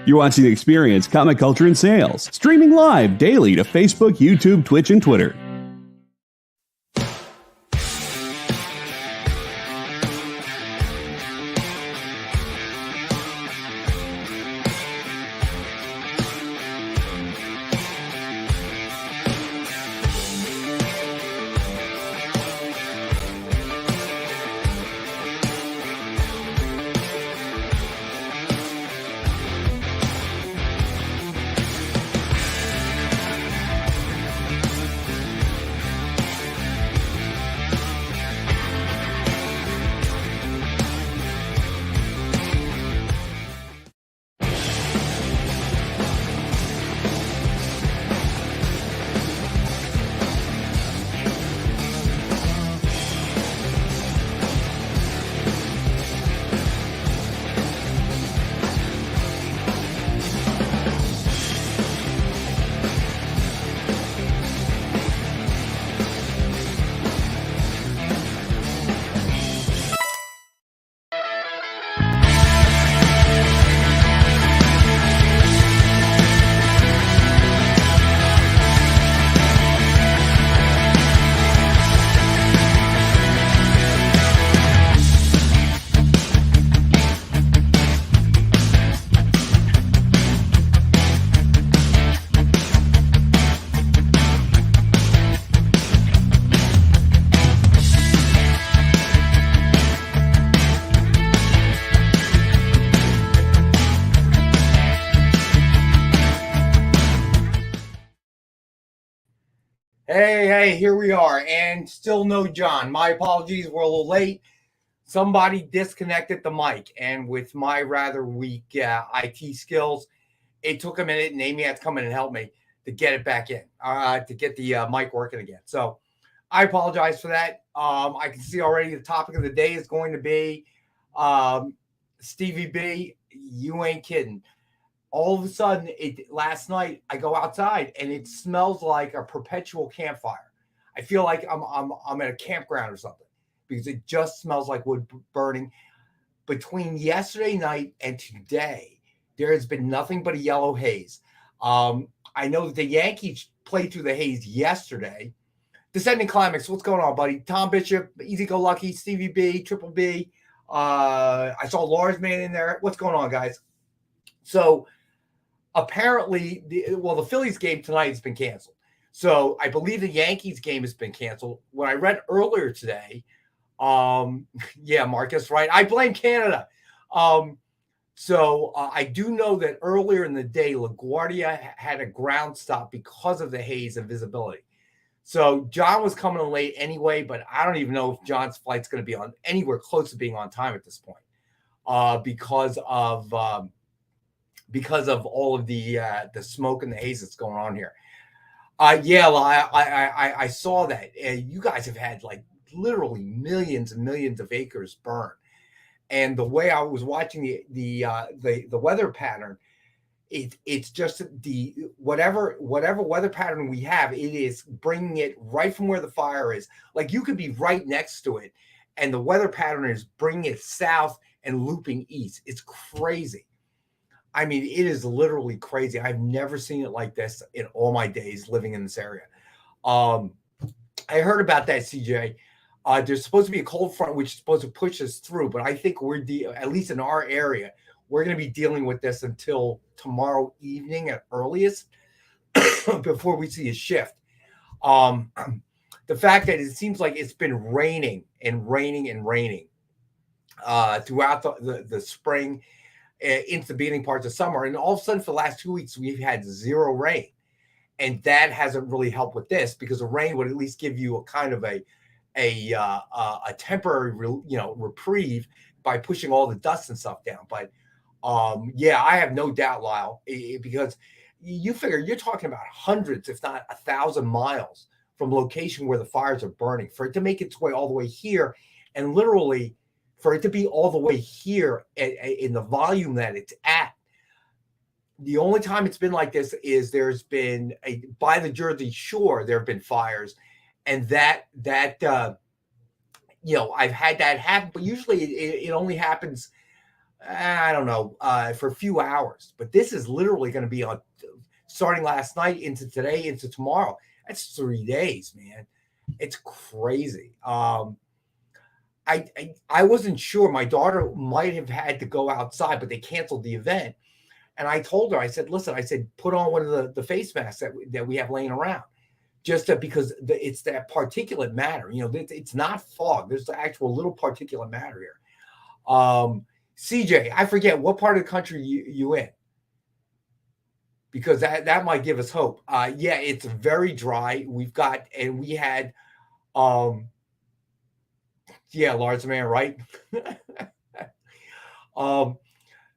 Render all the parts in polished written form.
You're watching Experience Comic Culture and Sales, streaming live daily to Facebook, YouTube, Twitch, and Twitter. Hey, here we are, and still no John. My apologies, we're a little late. Somebody disconnected the mic, and with my rather weak IT skills, it took a minute, and Amy had to come in and help me to get it back in, to get the mic working again. So I apologize for that. I can see already the topic of the day is going to be Stevie B, you ain't kidding. All of a sudden, last night I go outside and it smells like a perpetual campfire. I feel like I'm at a campground or something because it just smells like wood burning. Between yesterday night and today, there has been nothing but a yellow haze. I know that the Yankees played through the haze yesterday. Descending Climax, what's going on, buddy? Tom Bishop, Easy Go Lucky, Stevie B, Triple B. I saw Lars Man in there. What's going on, guys? So apparently, the Phillies game tonight has been canceled. So I believe the Yankees game has been canceled. What I read earlier today, yeah, Marcus, right? I blame Canada. So I do know that earlier in the day, LaGuardia had a ground stop because of the haze and visibility. So John was coming in late anyway, but I don't even know if John's flight's going to be on anywhere close to being on time at this point, because of all of the smoke and the haze that's going on here. Yeah, well, I saw that. You guys have had like literally millions and millions of acres burn. And the way I was watching the weather pattern, it's just the whatever weather pattern we have, it is bringing it right from where the fire is. Like you could be right next to it, and the weather pattern is bringing it south and looping east. It's crazy. I mean, it is literally crazy. I've never seen it like this in all my days living in this area. I heard about that, CJ. There's supposed to be a cold front which is supposed to push us through, but I think we're at least in our area, we're going to be dealing with this until tomorrow evening at earliest before we see a shift. The fact that it seems like it's been raining and raining and raining throughout the spring into the beginning parts of summer. And all of a sudden for the last 2 weeks, we've had zero rain. And that hasn't really helped with this because the rain would at least give you a kind of a temporary, reprieve by pushing all the dust and stuff down. But yeah, I have no doubt, Lyle, because you figure you're talking about hundreds, if not 1,000 miles from location where the fires are burning for it to make its way all the way here. And literally for it to be all the way here in the volume that it's at. The only time it's been like this is there's been by the Jersey Shore, there have been fires, and that I've had that happen, but usually it only happens I don't know, for a few hours. But this is literally going to be on starting last night into today into tomorrow. That's 3 days, man. It's crazy. I wasn't sure. My daughter might have had to go outside, but they canceled the event. And I told her, I said, listen, I said, put on one of the face masks that we have laying around, just because it's that particulate matter. It's not fog. There's the actual little particulate matter here. CJ, I forget what part of the country you in, because that might give us hope. Yeah, it's very dry. We had, yeah, large man, right?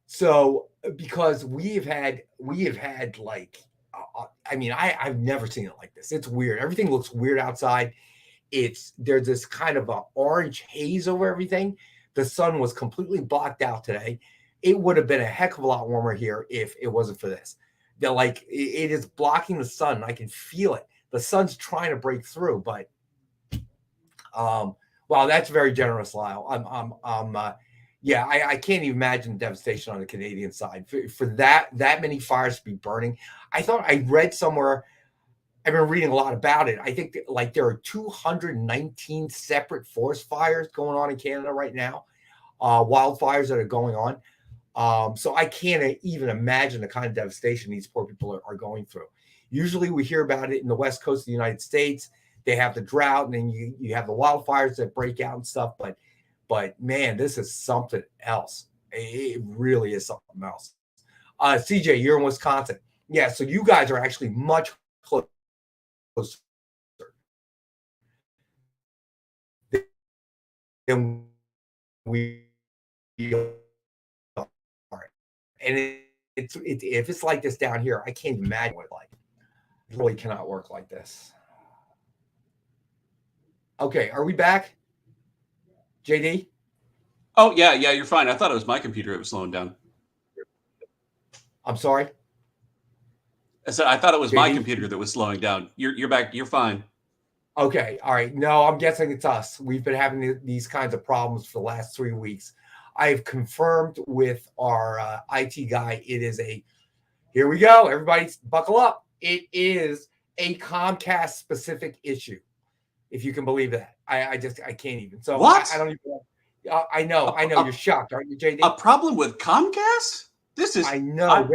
So because we have had like, I mean, I've never seen it like this. It's weird. Everything looks weird outside. There's this kind of a orange haze over everything. The sun was completely blocked out today. It would have been a heck of a lot warmer here if it wasn't for this. It is blocking the sun. I can feel it. The sun's trying to break through, but wow, that's very generous, Lyle. Yeah, I can't even imagine the devastation on the Canadian side for that many fires to be burning. I thought I read somewhere. I've been reading a lot about it. I think that, there are 219 separate forest fires going on in Canada right now, wildfires that are going on. So I can't even imagine the kind of devastation these poor people are going through. Usually we hear about it in the West Coast of the United States. They have the drought, and then you have the wildfires that break out and stuff. But man, this is something else. It really is something else. CJ, you're in Wisconsin. Yeah, so you guys are actually much closer than we are. And if it's like this down here, I can't imagine what it's like. It really cannot work like this. Okay, are we back? JD? Oh, yeah, you're fine. I thought it was my computer that was slowing down. I'm sorry? I said I thought it was my computer that was slowing down. You're back. You're fine. Okay, all right. No, I'm guessing it's us. We've been having these kinds of problems for the last 3 weeks. I've confirmed with our IT guy. It is here we go. Everybody buckle up. It is a Comcast specific issue, if you can believe that. I can't even. So what? I don't even. I know. You're shocked, aren't you, JD? A problem with Comcast? This is. I know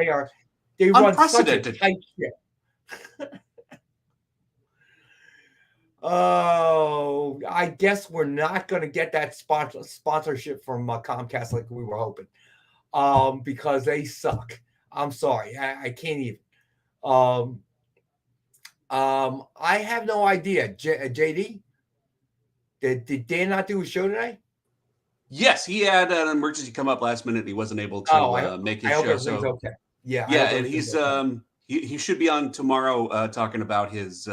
they run such a tight ship. Oh, I guess we're not going to get that sponsorship from Comcast like we were hoping, because they suck. I'm sorry, I can't even. I have no idea. JD, did Dan not do a show today? Yes, he had an emergency come up last minute. And he wasn't able to make his show. So okay. Yeah, and he's he should be on tomorrow talking about his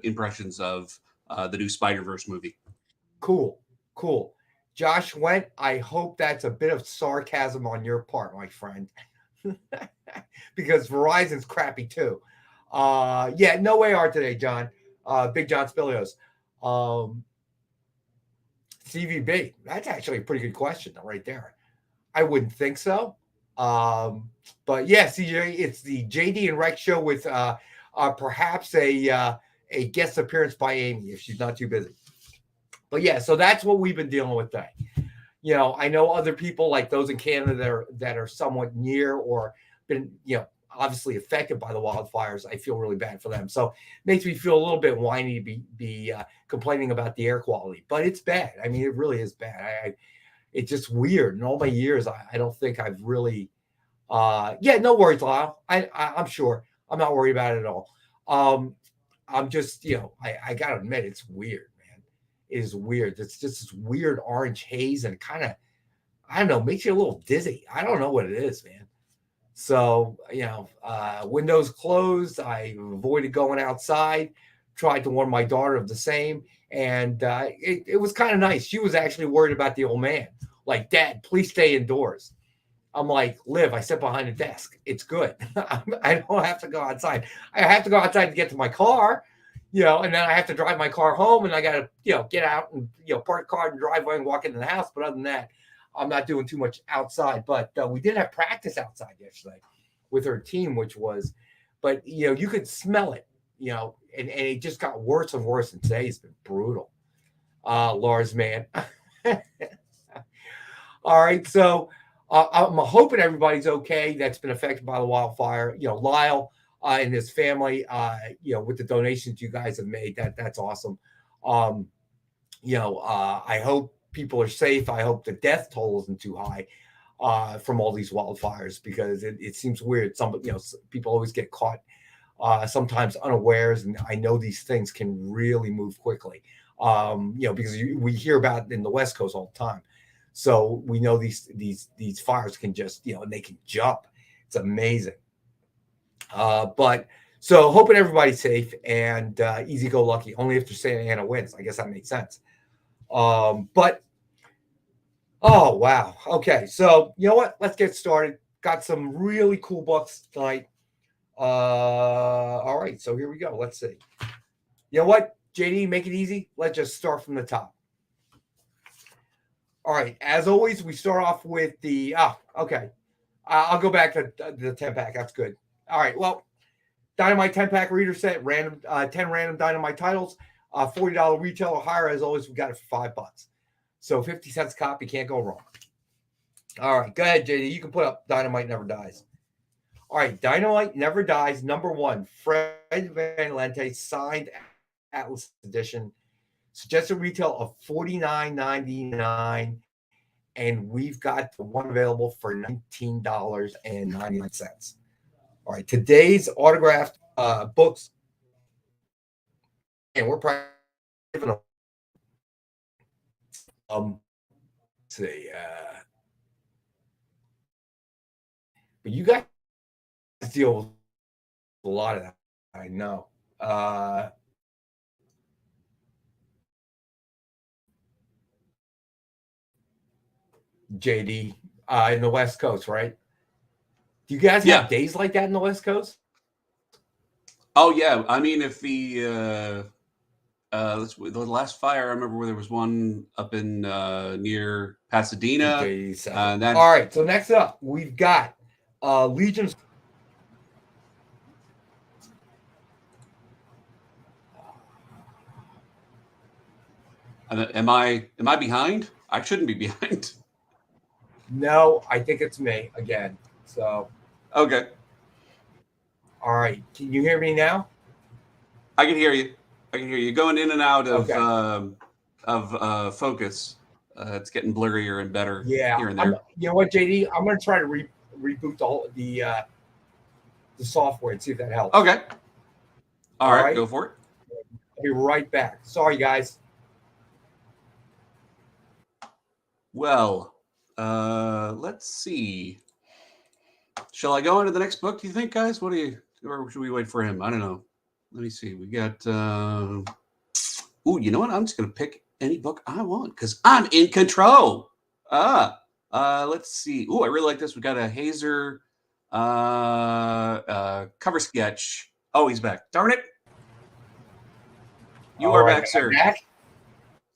impressions of the new Spider-Verse movie. Cool. Josh Went, I hope that's a bit of sarcasm on your part, my friend, because Verizon's crappy too. Yeah, no AR today, John. Big John Spilios. CVB, that's actually a pretty good question right there. I wouldn't think so. But yeah, CJ, it's the JD and Rex show with perhaps a guest appearance by Amy if she's not too busy. But yeah, so that's what we've been dealing with today. I know other people like those in Canada that are somewhat near or been, obviously affected by the wildfires. I feel really bad for them. So it makes me feel a little bit whiny to be complaining about the air quality, but it's bad. I mean, it really is bad. It's just weird. In all my years, I don't think I've really, no worries, Lyle. I'm sure. I'm not worried about it at all. I'm just, I got to admit, it's weird, man. It is weird. It's just this weird orange haze, and it kind of, I don't know, makes you a little dizzy. I don't know what it is, man. So, windows closed. I avoided going outside, tried to warn my daughter of the same. And it was kind of nice. She was actually worried about the old man. Like, Dad, please stay indoors. I'm like, Liv, I sit behind a desk. It's good. I don't have to go outside. I have to go outside to get to my car, and then I have to drive my car home, and I got to, get out and, park the car and drive away and walk into the house. But other than that, I'm not doing too much outside, but we did have practice outside yesterday with her team, but you could smell it, and it just got worse and worse. And today's been brutal. Lars, man. All right, so I'm hoping everybody's okay that's been affected by the wildfire. Lyle and his family, with the donations you guys have made, that's awesome. I hope people are safe. I hope the death toll isn't too high from all these wildfires, because it seems weird. People always get caught sometimes unawares, and I know these things can really move quickly. Because we hear about it in the West Coast all the time. So we know these fires can just, and they can jump. It's amazing. But so hoping everybody's safe and easy go lucky. Only if Santa Ana wins. I guess that makes sense. But oh wow. Okay, so you know what? Let's get started. Got some really cool books tonight. All right, so here we go. Let's see. You know what, JD, make it easy. Let's just start from the top. All right, as always, we start off with the okay. I'll go back to the 10-pack. That's good. All right, well, Dynamite 10-pack reader set, 10 random Dynamite titles, $40 retail or higher. As always, we got it for $5. So 50 cents a copy, can't go wrong. All right, go ahead, JD. You can put up Dynamite Never Dies. All right, Dynamite Never Dies, #1, Fred Van Lente, signed Atlas edition. Suggested retail of $49.99, and we've got the one available for $19.99. All right, today's autographed books, and we're probably giving them. See, but you guys deal with a lot of that. I know. JD, in the West Coast, right? Do you guys have days like that in the West Coast? Oh yeah, I mean, if the last fire, I remember where there was one up in near Pasadena. All right, so next up we've got Legion. Am I behind? I shouldn't be behind. No, I think it's me again. So okay. All right, can you hear me now? I can hear you. Going in and out of focus. It's getting blurrier and better. Yeah, here and there. You know what, JD? I'm going to try to reboot the software and see if that helps. Okay. All right, go for it. I'll be right back. Sorry, guys. Well, let's see. Shall I go into the next book, do you think, guys? Or should we wait for him? I don't know. Let me see. We got you know what? I'm just gonna pick any book I want because I'm in control. Let's see. I really like this. We got a Hazer cover sketch. Oh, he's back. Darn it. You are back, sir. Back?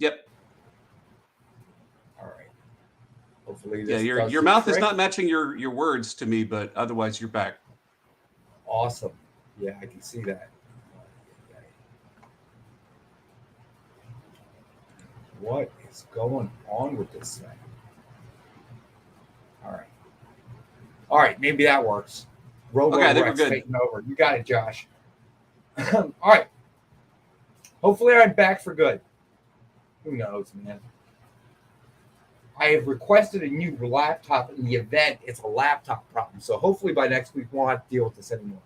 Yep. All right. Hopefully this your mouth is not matching your words to me, but otherwise you're back. Awesome. Yeah, I can see that. What is going on with this thing? All right, maybe that works. Okay, I think we're good. Taking over. You got it, Josh. All right. Hopefully I'm back for good. Who knows, man? I have requested a new laptop in the event it's a laptop problem. So hopefully by next week we won't have to deal with this anymore.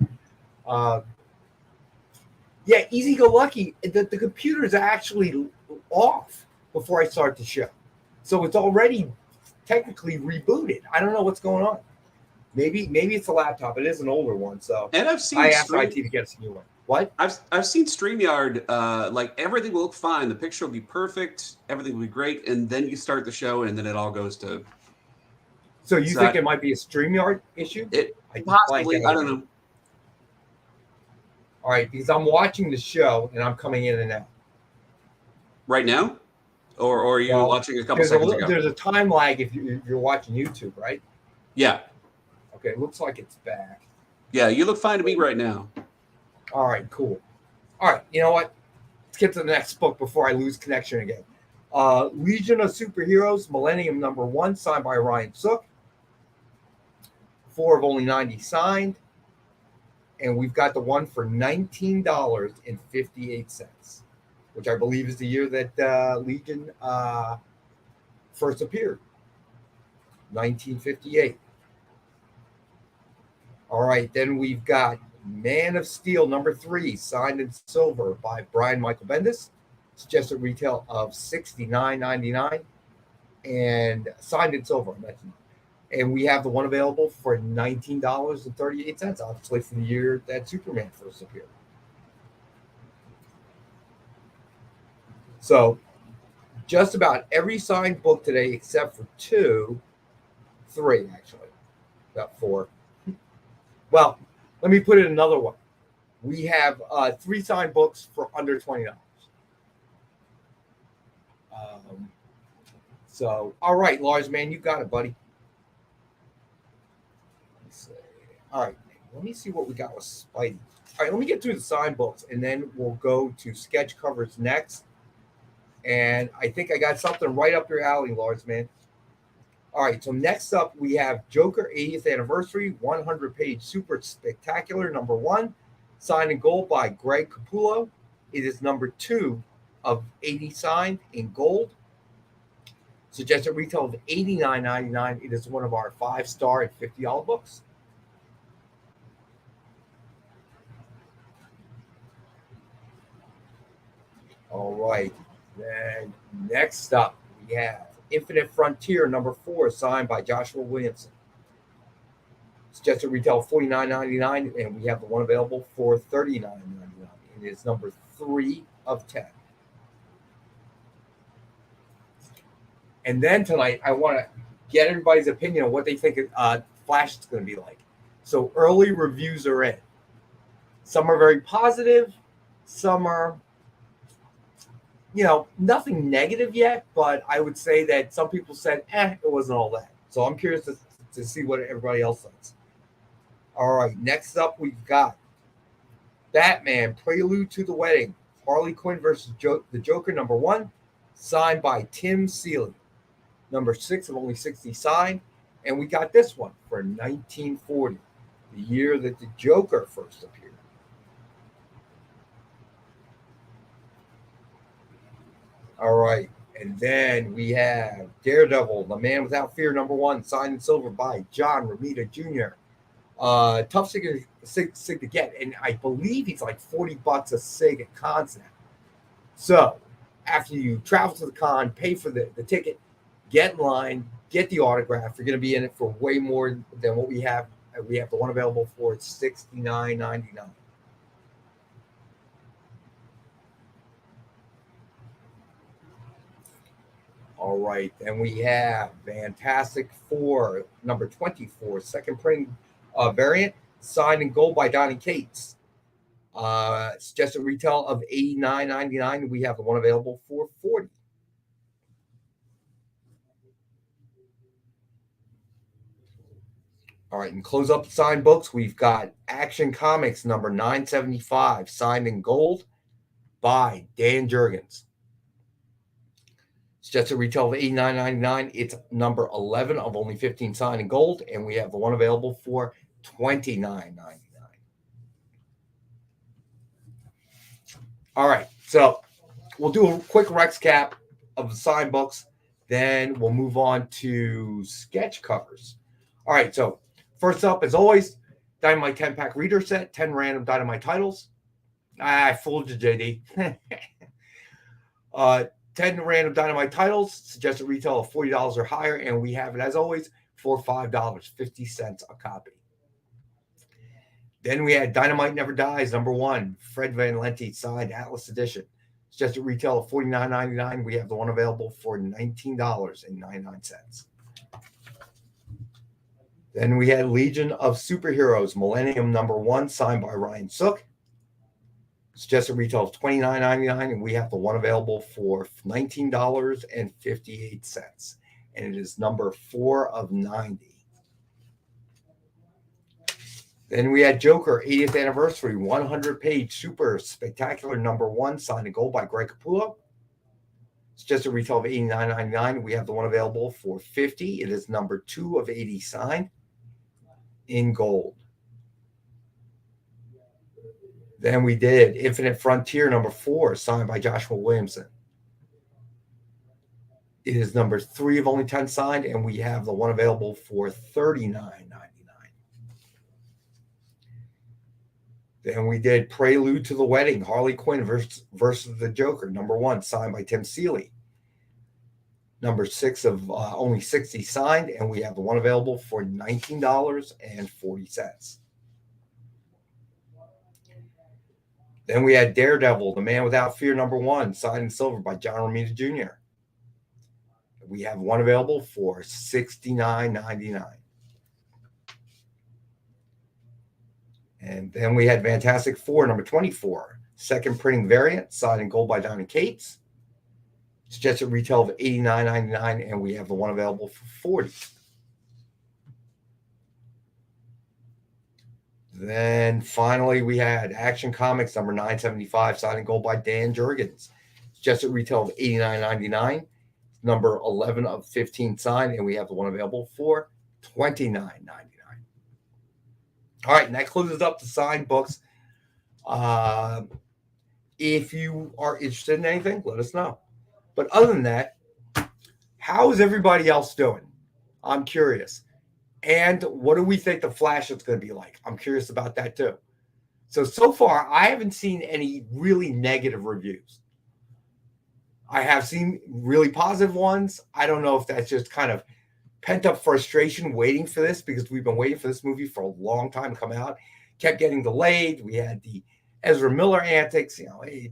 Yeah, easy go lucky. The computer is actually off before I start the show. So it's already technically rebooted. I don't know what's going on. Maybe it's a laptop. It is an older one. So and I've seen I asked IT to get us a new one. What? I've seen StreamYard, like everything will look fine. The picture will be perfect. Everything will be great. And then you start the show and then it all goes to. So you think it might be a StreamYard issue? Possibly. I don't know. All right, because I'm watching the show and I'm coming in and out. Right now? Or are you Well, watching a couple seconds ago? there's a time lag if you're watching YouTube, right? Yeah. Okay, it looks like it's back. Yeah, you look fine to me right now. All right, cool. All right, you know what? Let's get to the next book before I lose connection again. Legion of Superheroes, Millennium #1, signed by Ryan Sook. 4 of only 90 signed. And we've got the one for $19.58, which I believe is the year that Legion first appeared. 1958. All right, then we've got Man of Steel #3, signed in silver by Brian Michael Bendis. Suggested retail of $69.99 and signed in silver. And we have the one available for $19.38, obviously for the year that Superman first appeared. So just about every signed book today, except for 3 actually, about 4. Well, let me put it another way. We have 3 signed books for under $20. So, all right, Lars, man, you got it, buddy. Let's see. All right, let me see what we got with Spidey. All right, let me get through the signed books, and then we'll go to sketch covers next. And I think I got something right up your alley, Lars, man. All right, so next up, we have Joker 80th Anniversary, 100-page Super Spectacular #1, signed in gold by Greg Capullo. It is #2 of 80 signed in gold. Suggested retail of $89.99. It is one of our 5-star and $50 books. All right, then next up, we have Infinite Frontier #4, signed by Joshua Williamson. Suggested retail $49.99, and we have the one available for $39.99. It is #3 of 10. And then tonight, I want to get everybody's opinion on what they think Flash is going to be like. So early reviews are in. Some are very positive. Some are, nothing negative yet, but I would say that some people said, it wasn't all that. So I'm curious to see what everybody else thinks. All right, next up, we've got Batman, Prelude to the Wedding, Harley Quinn versus the Joker #1, signed by Tim Seeley. #6 of only 60 signed. And we got this one for 1940, the year that the Joker first appeared. All right. And then we have Daredevil, The Man Without Fear #1, signed in silver by John Romita Jr. Tough sig to get. And I believe he's like $40 a sig at cons now. So after you travel to the con, pay for the ticket, get in line, get the autograph. You're going to be in it for way more than what we have. We have the one available for $69.99. All right, then we have Fantastic Four #24, second printing variant, signed in gold by Donny Cates. Suggested retail of $89.99. We have the one available for $40. All right, and close up the signed books. We've got Action Comics #975, signed in gold by Dan Jurgens. Suggested retail of $89.99. It's #11 of only 15 signed in gold, and we have the one available for $29.99. All right, so we'll do a quick Rex cap of the signed books. Then we'll move on to sketch covers. All right, so first up, as always, Dynamite 10-pack reader set, 10 random Dynamite titles. I fooled you, JD. 10 random Dynamite titles, suggested retail of $40 or higher, and we have it, as always, for $5.50 a copy. Then we had Dynamite Never Dies, #1, Fred Van Lente signed Atlas Edition. Suggested retail of $49.99. We have the one available for $19.99. Then we had Legion of Superheroes, Millennium #1, signed by Ryan Sook. Suggested retail of $29.99, and we have the one available for $19.58, and it is number 4 of 90. Then we had Joker 80th anniversary 100-page super spectacular number 1, signed in gold by Greg Capullo. Suggested retail of $89.99. We have the one available for $50. It is number 2 of 80, signed in gold. Then we did Infinite Frontier number 4, signed by Joshua Williamson. It is number 3 of only 10 signed, and we have the one available for $39.99. Then we did Prelude to the Wedding, Harley Quinn versus the Joker, number 1, signed by Tim Seeley. Number 6 of only 60 signed, and we have the one available for $19.40. Then we had Daredevil, The Man Without Fear, number 1, signed in silver by John Romita Jr. We have one available for $69.99. And then we had Fantastic Four, number 24, second printing variant, signed in gold by Diamond Cates. Suggested retail of $89.99, and we have the one available for $40. Then finally, we had Action Comics number 975, signed in gold by Dan Jurgens. Suggested retail of $89.99, number 11 of 15 signed, and we have the one available for $29.99. All right, and that closes up the signed books. If you are interested in anything, let us know. But other than that, how is everybody else doing? I'm curious. And what do we think the Flash is going to be like? I'm curious about that too. So far, I haven't seen any really negative reviews. I have seen really positive ones. I don't know if that's just kind of pent-up frustration waiting for this, because we've been waiting for this movie for a long time to come out. Kept getting delayed. We had the Ezra Miller antics,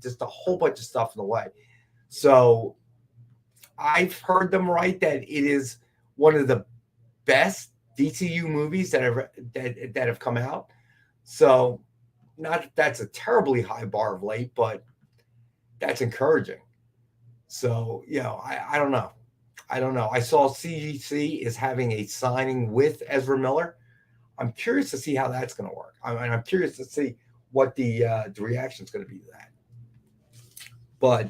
just a whole bunch of stuff in the way. So I've heard them right that it is one of the best DCU movies that have come out. So not that that's a terribly high bar of late, but that's encouraging. So, I don't know. I saw CGC is having a signing with Ezra Miller. I'm curious to see how that's going to work. I'm curious to see what the reaction is going to be to that. But,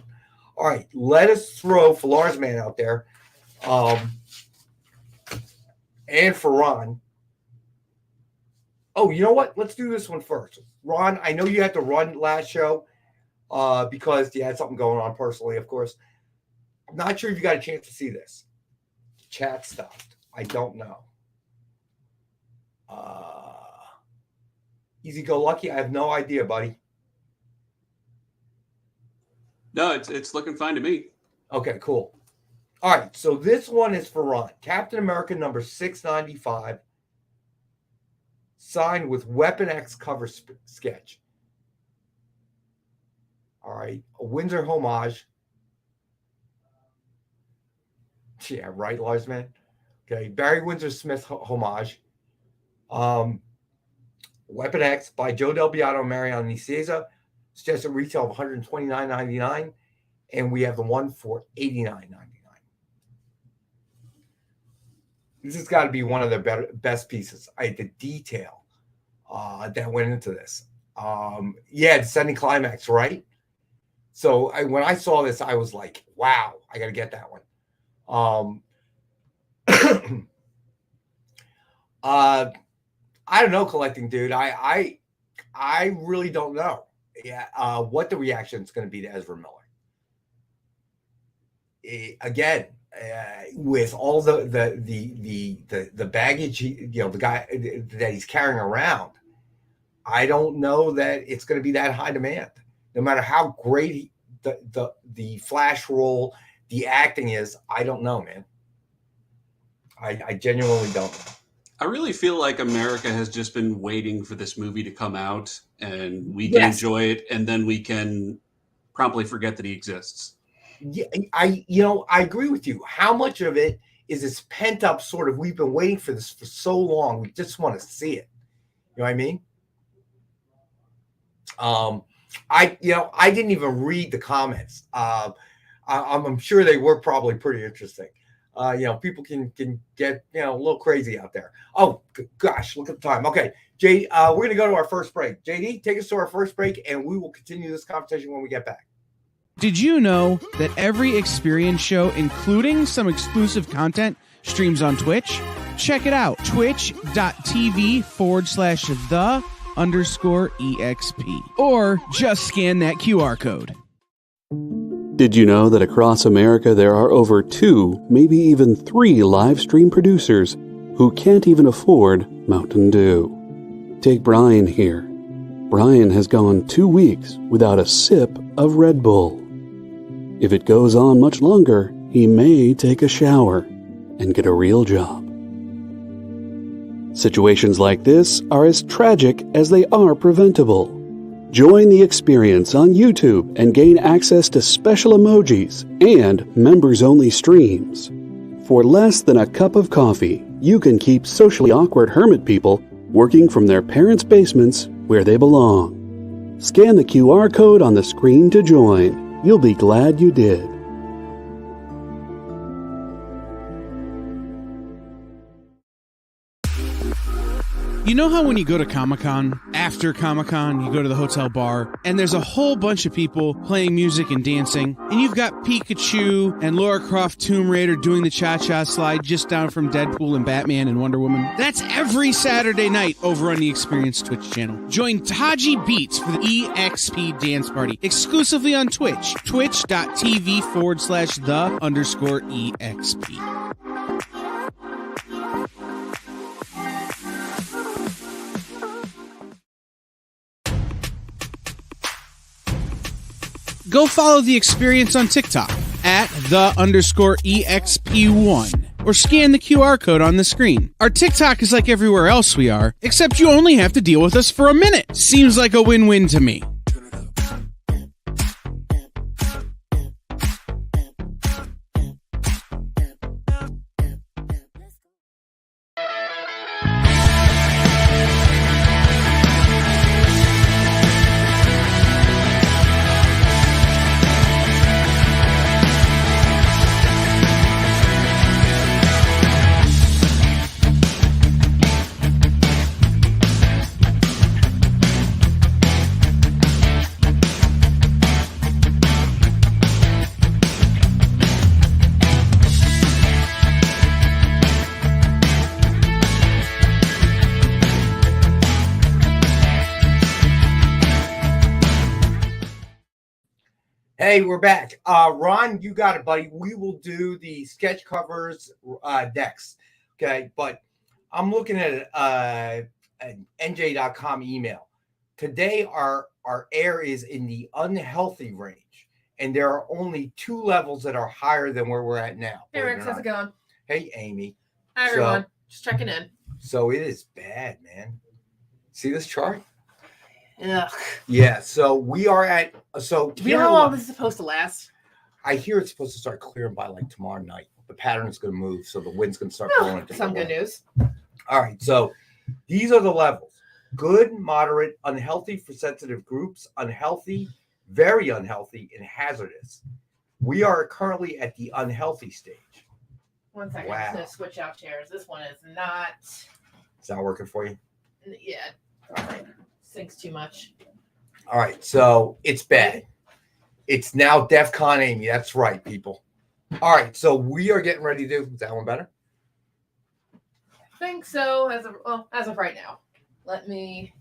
all right, let us throw for Lars Man out there and for Ron. Oh, you know what? Let's do this one first. Ron, I know you had to run last show because you had something going on personally, of course. I'm not sure if you got a chance to see this. Chat stopped. I don't know. Easy Go Lucky. I have no idea, buddy. No, it's looking fine to me. Okay, cool. All right, so this one is for Ron. Captain America number 695, signed with Weapon X cover sketch. All right, a Windsor homage. Yeah, right, Lars Man. Okay, Barry Windsor Smith homage. Weapon X by Joe Del Beato and Mariano Nicieza. Suggested retail of $129.99, and we have the one for $89.99. This has got to be one of the best pieces. The detail that went into this. Descending climax, right? So when I saw this, I was like, wow, I got to get that one. I don't know, collecting dude. I really don't know. What the reaction is going to be to Ezra Miller. Again, with all the baggage, the guy that he's carrying around, I don't know that it's going to be that high demand. No matter how great the Flash role, the acting is, I don't know, man. I genuinely don't know. I really feel like America has just been waiting for this movie to come out, and we can enjoy it, and then we can promptly forget that he exists. Yeah, I agree with you. How much of it is this pent up sort of, we've been waiting for this for so long, we just want to see it. You know what I mean? I didn't even read the comments. I'm sure they were probably pretty interesting. People can get a little crazy out there. Oh gosh, look at the time. Okay, JD, we're gonna go to our first break. JD, take us to our first break, and we will continue this conversation when we get back. Did you know that every experience show, including some exclusive content, streams on Twitch? Check it out, twitch.tv/the_EXP. Or just scan that QR code. Did you know that across America there are over 2, maybe even 3 live stream producers who can't even afford Mountain Dew? Take Brian here. Brian has gone 2 weeks without a sip of Red Bull. If it goes on much longer, he may take a shower and get a real job. Situations like this are as tragic as they are preventable. Join the experience on YouTube and gain access to special emojis and members-only streams. For less than a cup of coffee, you can keep socially awkward hermit people working from their parents' basements where they belong. Scan the QR code on the screen to join. You'll be glad you did. You know how when you go to Comic-Con, after Comic-Con, you go to the hotel bar, and there's a whole bunch of people playing music and dancing, and you've got Pikachu and Lara Croft Tomb Raider doing the cha-cha slide just down from Deadpool and Batman and Wonder Woman? That's every Saturday night over on the Experience Twitch channel. Join Taji Beats for the EXP Dance Party, exclusively on Twitch, twitch.tv/the_EXP. Go follow the experience on TikTok at @the_EXP1 or scan the QR code on the screen. Our TikTok is like everywhere else we are, except you only have to deal with us for a minute. Seems like a win-win to me. Hey, we're back. Ron, you got it, buddy. We will do the sketch covers next. Okay, but I'm looking at an NJ.com email. Today, our air is in the unhealthy range, and there are only 2 levels that are higher than where we're at now. Hey, Rex, how's it going? Hey, Amy. Hi, everyone. Just checking in. So it is bad, man. See this chart? Ugh. Yeah, so we are at Do you know how long this is supposed to last? I hear it's supposed to start clearing by like tomorrow night. The pattern is going to move, so the wind's going to start blowing. Some good news. All right, so these are the levels: good, moderate, unhealthy for sensitive groups, unhealthy, very unhealthy, and hazardous. We are currently at the unhealthy stage. 1 second, Wow. I'm just going to switch out chairs. This one is not. Is that working for you? Yeah, all right. Sinks too much. All right, so it's bad. It's now DEF CON Amy. That's right, people. All right, so we are getting ready to do. Is that one better? I think so. As of right now. Let me.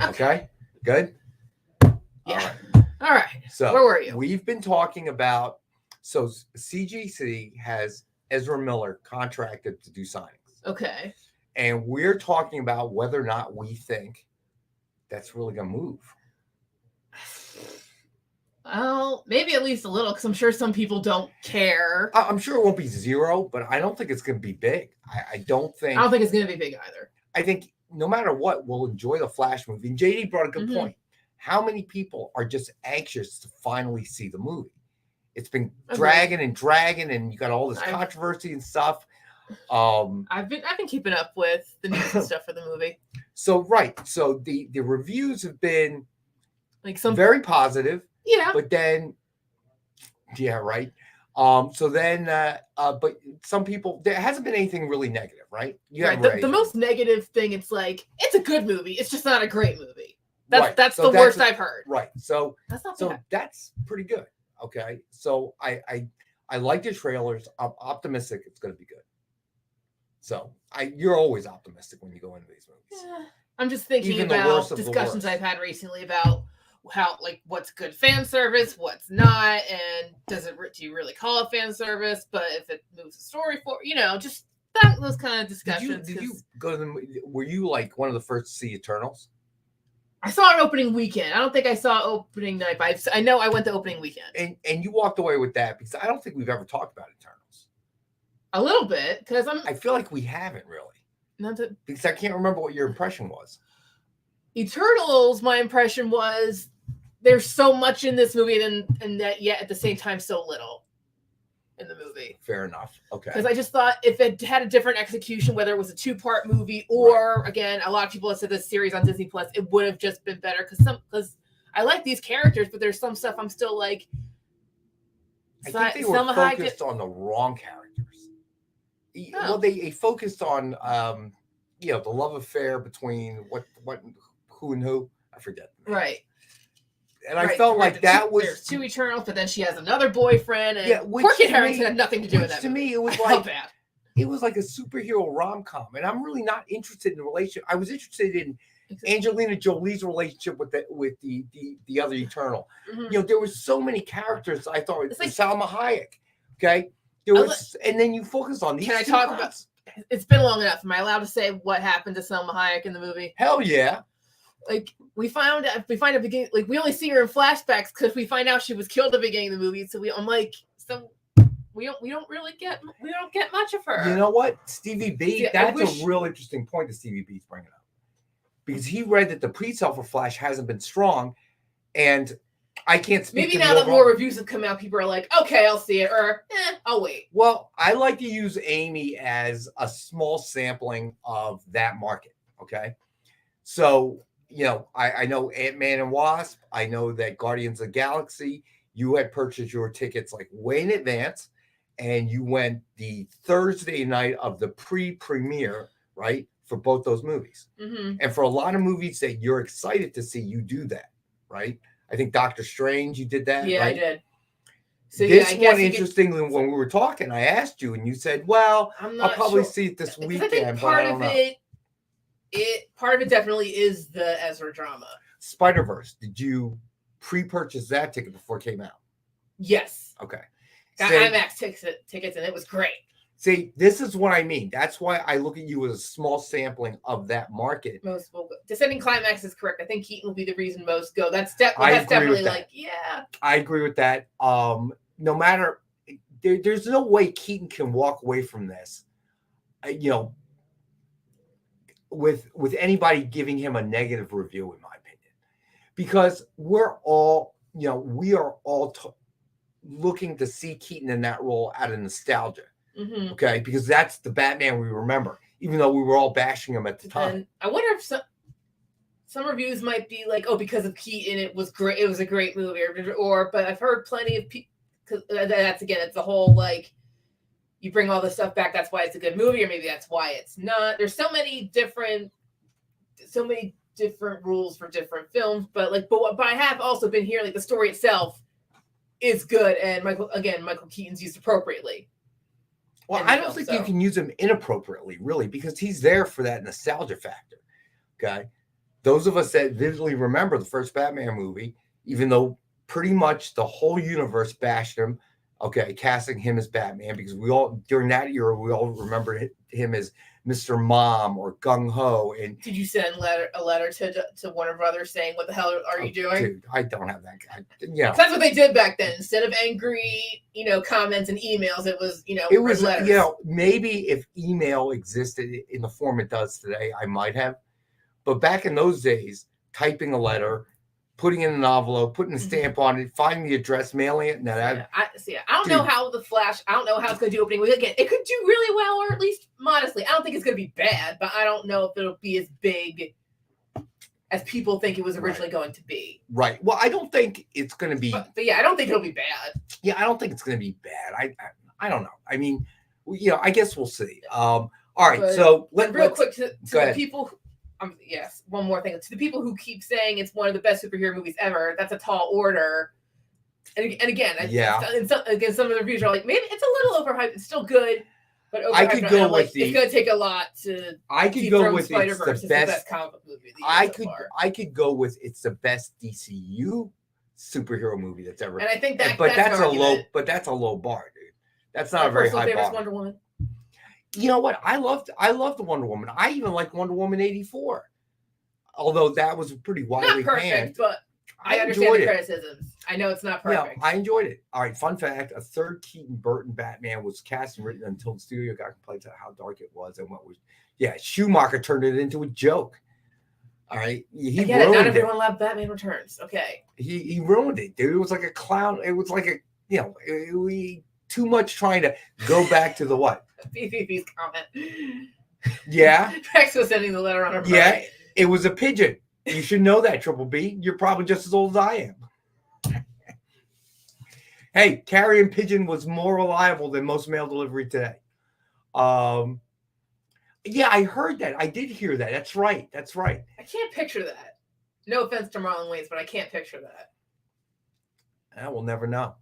Okay, good. Yeah. All right. So where were you? We've been talking about. So CGC has Ezra Miller contracted to do signings. Okay. And we're talking about whether or not we think that's really going to move. Well, maybe at least a little, because I'm sure some people don't care. I'm sure it won't be 0, but I don't think it's going to be big. I don't think it's going to be big either. I think no matter what, we'll enjoy the Flash movie. And JD brought a good point. How many people are just anxious to finally see the movie? It's been dragging, and you got all this controversy and stuff. I've been keeping up with the news and stuff for the movie. So the reviews have been Like some very positive, yeah. but then right. So then but some people, there hasn't been anything really negative, right? You Right. haven't read The anything. most negative thing, it's like it's a good movie. It's just not a great movie. That's Right. that's So the that's worst what- I've heard. Right. So That's not so bad. that's pretty good. Okay. So I like the trailers. I'm optimistic it's going to be good. So you're always optimistic when you go into these movies. Yeah. I'm just thinking Even the about worst of the discussions worst. I've had recently about how, like, what's good fan service, what's not, and do you really call it fan service? But if it moves the story forward, just those kind of discussions. Did you go to the? Were you like one of the first to see Eternals? I saw it opening weekend. I don't think I saw opening night, but I know I went to opening weekend. And you walked away with that because I don't think we've ever talked about Eternals. A little bit, because I feel like we haven't really. Because I can't remember what your impression was. Eternals, my impression was there's so much in this movie and that yet at the same time so little in the movie. Fair enough. Okay. Because I just thought if it had a different execution, whether it was a 2-part movie or again, a lot of people have said this series on Disney Plus, it would have just been better because I like these characters, but there's some stuff I'm still like. I think they were focused on the wrong characters. Oh. Well, they focused on the love affair between who and who. I forget. Right. And I felt like that was there's 2 Eternals, but then she has another boyfriend, and which Porky to Harrington me- had nothing to do with that. To me, it was I like felt bad. it was like a superhero rom-com, and I'm really not interested in the relationship. I was interested in Angelina Jolie's relationship with the other Eternal. Mhm. There was so many characters. I thought It's like- Salma Hayek. Okay, there was, and then you focus on these. Can I two talk guys. about? It's been long enough. Am I allowed to say what happened to Salma Hayek in the movie? Hell yeah! Like we find at the beginning, like we only see her in flashbacks because we find out she was killed at the beginning of the movie. So I'm like, so we don't get much of her. You know what, Stevie B? Yeah, That's a real interesting point that Stevie B's bringing up, because he read that the pre-sale for Flash hasn't been strong, and I can't speak. Maybe to now the that overall- more reviews have come out, people are like, okay, I'll see it, or I'll wait. Well, I like to use Amy as a small sampling of that market. Okay, so I know Ant-Man and Wasp. I know that Guardians of the Galaxy. You had purchased your tickets like way in advance, and you went the Thursday night of the pre-premiere, right, for both those movies. Mm-hmm. And for a lot of movies that you're excited to see, you do that, right? I think Doctor Strange, you did that. Yeah, right? I did. So This I guess one, interestingly, when we were talking, I asked you, and you said, "Well, I'll probably see it this Because weekend." I think but I don't know. part of it definitely is the Ezra drama. Spider-Verse. Did you pre-purchase that ticket before it came out? Yes, Okay. got See, IMAX tickets, and it was great. see, this is what I mean. That's why I look at you as a small sampling of that market. Most will go. Descending Climax is correct. I think Keaton will be the reason most go. That's I agree with definitely that. like, yeah. I agree with that. No matter, there's no way Keaton can walk away from this, with anybody giving him a negative review, in my opinion, because we are all looking to see Keaton in that role out of nostalgia. Mm-hmm. Okay, because that's the Batman we remember, even though we were all bashing him at the time. And I wonder if some reviews might be like, oh, because of Keaton, it was great. It was a great movie, but I've heard plenty of people. Because that's again, it's the whole like, you bring all this stuff back. That's why it's a good movie, or maybe that's why it's not. There's so many different rules for different films. But I have also been here. Like the story itself is good, and Michael Keaton's used appropriately. Well, I don't think you can use him inappropriately, really, because he's there for that nostalgia factor. Okay. Those of us that vividly remember the first Batman movie, even though pretty much the whole universe bashed him, okay, casting him as Batman, because we all, during that era, we all remember him as Mr. Mom or Gung Ho. And did you send a letter to Warner Brothers saying, "What the hell are you doing?" Dude, I don't have that guy. Yeah, that's what they did back then. Instead of angry, comments and emails, it was, it was letters. Maybe if email existed in the form it does today, I might have. But back in those days, typing a letter, putting it in an envelope, putting a stamp on it, finding the address, mailing it. I don't know how the Flash. I don't know how it's going to do opening week. Again, it could do really well, or at least modestly. I don't think it's going to be bad, but I don't know if it'll be as big as people think it was originally going to be. Right. Well, I don't think it's going to be. But yeah, I don't think it'll be bad. Yeah, I don't think it's going to be bad. I don't know. I mean, you know, I guess we'll see. All right. But so real quick to go the ahead. people. Yes, one more thing. To the people who keep saying it's one of the best superhero movies ever, that's a tall order. And again, again, some of the reviews are like, maybe it's a little overhyped. It's still good, but overhyped. I could go with it's going to take a lot to. I could go with Spider-Verse. It's the best comic book movie. I could go with it's the best DCU superhero movie that's ever. And I think that, but that's a low. But that's a low bar, dude. That's not a very high bar. Wonder Woman. You know what? I loved Wonder Woman. I even liked Wonder Woman 84. Although that was pretty widely not perfect, panned. But I understand the criticisms. I know it's not perfect. Yeah, I enjoyed it. All right, fun fact, a third Keaton Burton Batman was cast and written until the studio got complaints about how dark it was and what was Schumacher turned it into a joke. All right. He ruined it. Not everyone loved Batman Returns. Okay. He ruined it, dude. It was like a clown. It was like we too much trying to go back to the what? BBB's comment. Yeah. Rex was sending the letter on her. Yeah, it was a pigeon. You should know that, Triple B. You're probably just as old as I am. Hey, carrier pigeon was more reliable than most mail delivery today. Yeah, I heard that. I did hear that. That's right. That's right. I can't picture that. No offense to Marlon Wayans, but I can't picture that. I will never know.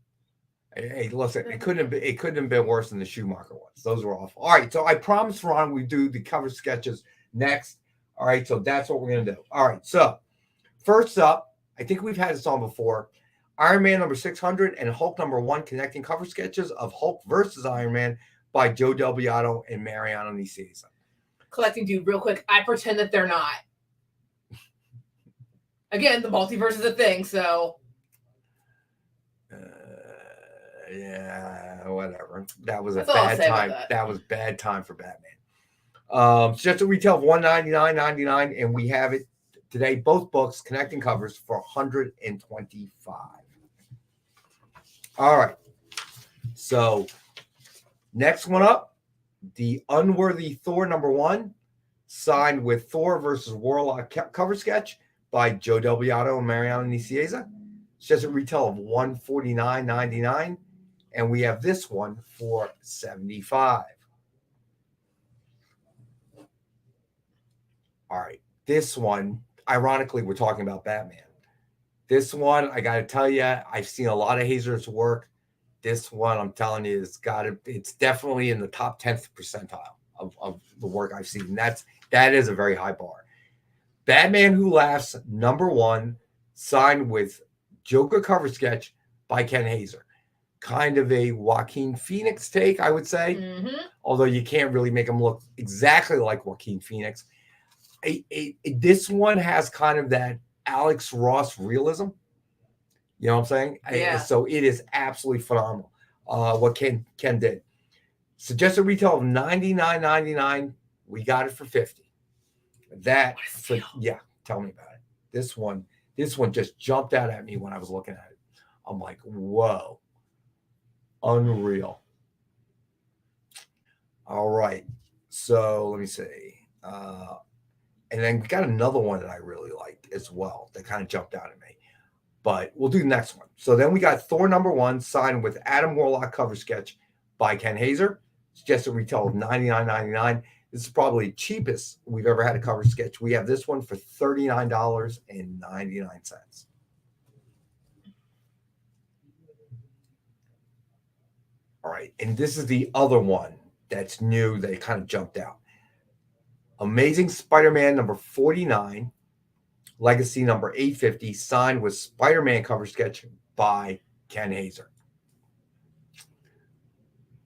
Hey, listen, it couldn't have been worse than the Schumacher ones. Those were awful. All right, so I promised Ron we do the cover sketches next. All right, so that's what we're gonna do. All right, so first up, I think we've had this on before. Iron Man number 600 and Hulk number 1 connecting cover sketches of Hulk versus Iron Man by Joe Del Beato and Mariano Nicieza. Collecting dude, real quick. I pretend that they're not. Again, the multiverse is a thing, so. Yeah, whatever. That was a bad time. That was bad time for Batman. It's just a retail of $199.99, and we have it today. Both books connecting covers for $125. All right. So next one up, the Unworthy Thor number 1, signed with Thor versus Warlock cover sketch by Joe Del Beato and Mariano Nicieza. It's just a retail of $149.99, and we have this one for $75. All right, this one, ironically, we're talking about Batman. This one, I got to tell you, I've seen a lot of Hazer's work. This one, I'm telling you, it's definitely in the top 10th percentile of the work I've seen. That is a very high bar. Batman Who Laughs, number 1, signed with Joker cover sketch by Ken Hazer. Kind of a Joaquin Phoenix take, I would say. Mm-hmm. Although you can't really make him look exactly like Joaquin Phoenix. This one has kind of that Alex Ross realism. You know what I'm saying? Yeah. So it is absolutely phenomenal what Ken did. Suggested retail of $99.99. We got it for $50. Yeah, tell me about it. This one just jumped out at me when I was looking at it. I'm like, whoa. Unreal. All right. So let me see. And then we got another one that I really liked as well that kind of jumped out at me. But we'll do the next one. So then we got Thor number 1 signed with Adam Warlock cover sketch by Ken Hazer. It's just a retail of $99.99. This is probably the cheapest we've ever had a cover sketch. We have this one for $39.99. All right. And this is the other one that's new that kind of jumped out. Amazing Spider-Man number 49, Legacy number 850, signed with Spider-Man cover sketch by Ken Hazer.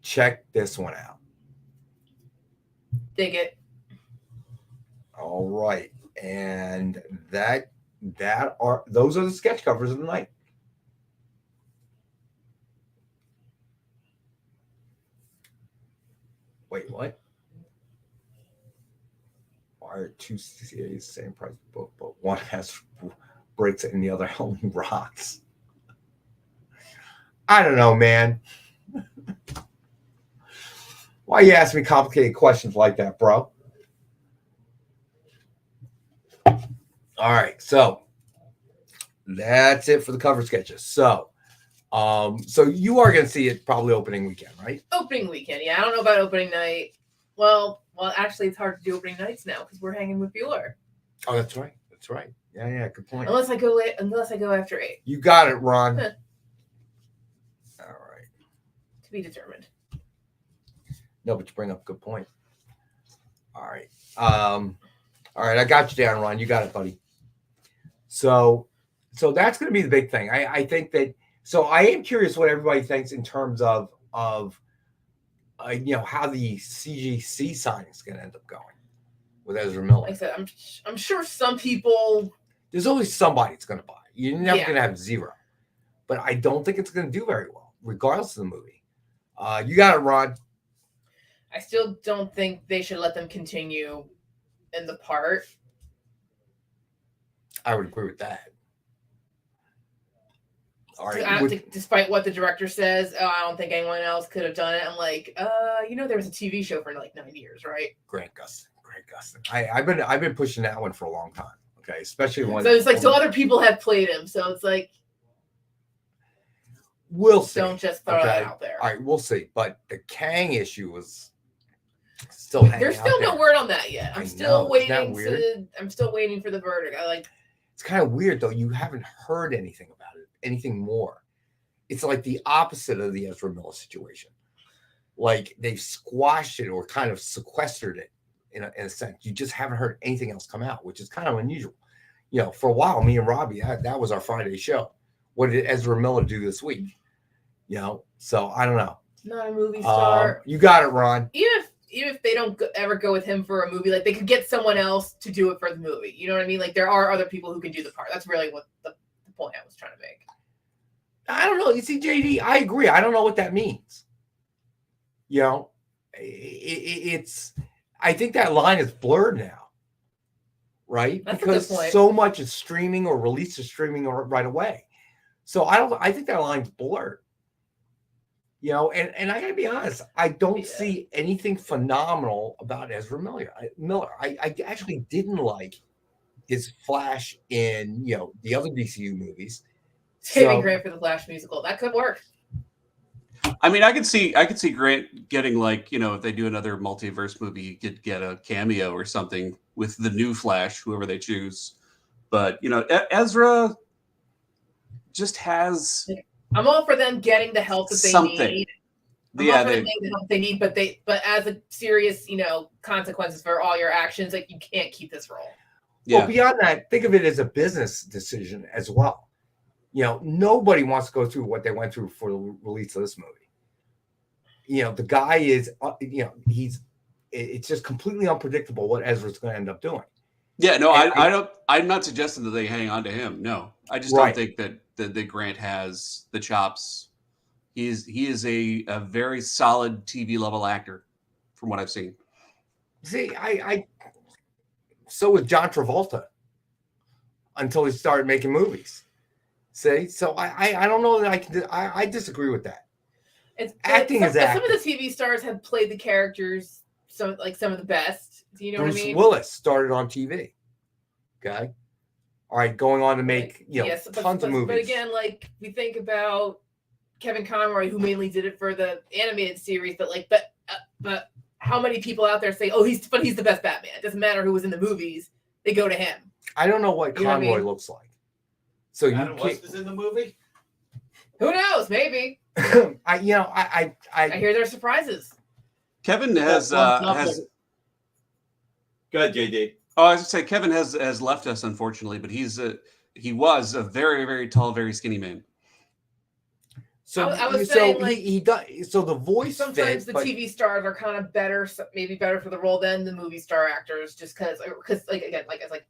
Check this one out. Dig it. All right. And those are the sketch covers of the night. Wait, what? Why are 2 series same price book, but one has breaks and the other only rocks? I don't know, man. Why you ask me complicated questions like that, bro? All right, so that's it for the cover sketches. So, so you are going to see it probably opening weekend, right? Opening weekend, yeah. I don't know about opening night. Well, actually, it's hard to do opening nights now because we're hanging with Bueller. Oh, that's right. That's right. Yeah, good point. Unless I go after 8. You got it, Ron. Huh. All right. To be determined. No, but you bring up a good point. All right. All right, I got you down, Ron. You got it, buddy. So that's going to be the big thing. I think that. So I am curious what everybody thinks in terms of how the CGC sign is going to end up going with Ezra Miller. Like I said, I'm sure some people. There's always somebody that's going to buy. You're never going to have zero, but I don't think it's going to do very well, regardless of the movie. You got it, Ron. I still don't think they should let them continue in the part. I would agree with that. All right. Despite what the director says, I don't think anyone else could have done it. I'm like, there was a TV show for like 9 years, right? Grant Gustin. I've been pushing that one for a long time. Okay, especially when. So it's like other people have played him, so it's like. We'll see. Don't just throw that out there. All right, we'll see. But the Kang issue was still hanging There's still no word on that yet. I'm still waiting for the verdict. It's kind of weird though. You haven't heard anything about it, anything more. It's like the opposite of the Ezra Miller situation. Like they've squashed it or kind of sequestered it in a sense. You just haven't heard anything else come out, which is kind of unusual. For a while, me and Robbie, that was our Friday show. What did Ezra Miller do this week? So I don't know. Not a movie star. You got it, Ron. Even if they don't ever go with him for a movie, like they could get someone else to do it for the movie. You know what I mean? Like there are other people who can do the part. That's really what the point I was trying to make. I don't know. You see, JD, I agree. I don't know what that means. It's. I think that line is blurred now, right? That's because a good point. So much is streaming or released to streaming right away. So I think that line's blurred. And I gotta be honest, I don't see anything phenomenal about Ezra Miller. I actually didn't like his Flash in the other DCU movies. Saving Grant for the Flash musical. That could work. I mean, I could see Grant getting if they do another multiverse movie, he could get a cameo or something with the new Flash, whoever they choose. But Ezra just has. I'm all for them getting the help that they need. I'm all for them getting the help they need, but as a serious, consequences for all your actions, like you can't keep this role. Yeah. Well, beyond that, think of it as a business decision as well. Nobody wants to go through what they went through for the release of this movie. The guy is, it's just completely unpredictable what Ezra's going to end up doing. Yeah, no, I'm not suggesting that they hang on to him. No, I just don't think that Grant has the chops. He is a very solid TV level actor, from what I've seen. See, so was John Travolta until he started making movies. See, so I don't know that I can. I disagree with that. Acting is acting. Some of the TV stars have played the characters, some of the best. Do you know Bruce what I mean? Willis started on TV. Okay, all right, going on to make tons of movies. But again, like we think about Kevin Conroy, who mainly did it for the animated series, but how many people out there say, "Oh, he's the best Batman"? It doesn't matter who was in the movies; they go to him. I don't know what Conroy looks like. So Adam West is in the movie. Who knows? Maybe. I hear there's surprises. Kevin has. Go ahead, JD. Oh, I was going to say Kevin has left us, unfortunately, but he was a very, very tall, very skinny man. So I was saying, he does. So the voice. Sometimes the TV stars are kind of better, maybe better for the role than the movie star actors, just because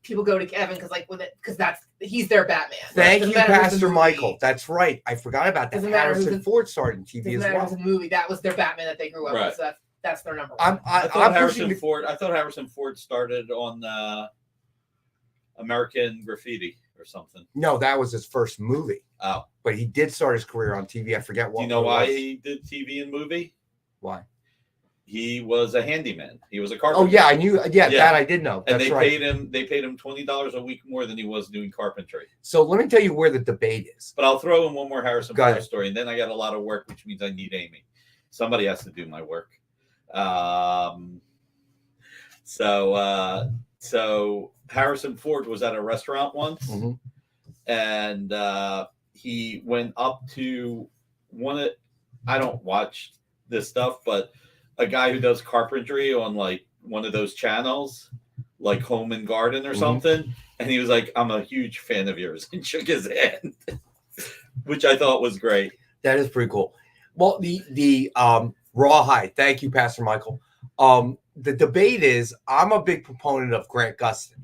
people go to Kevin because he's their Batman. Thank you, Pastor Michael. That's right. I forgot about that. Harrison Ford started in TV as well. The movie that was their Batman that they grew up with. So that's their number one. I thought Harrison Ford started on American Graffiti or something. No, that was his first movie. Oh. But he did start his career on TV. I forget what. Do you know why he did TV and movie? Why? He was a handyman. He was a Oh carpenter. yeah, I knew. Yeah, Yeah. that I did know. And That's they right. paid him $20 a week more than he was doing carpentry. So let me tell you where the debate is. But I'll throw in one more Harrison Go Ford ahead. story, and then I got a lot of work, which means I need Amy. Somebody has to do my work. So Harrison Ford was at a restaurant once, Mhm. and he went up to I don't watch this stuff, but a guy who does carpentry on like one of those channels, like Home and Garden or something, and he was like, "I'm a huge fan of yours," and shook his hand, which I thought was great. That is pretty cool. Well, the rawhide. Thank you, Pastor Michael. The debate is, I'm a big proponent of Grant Gustin.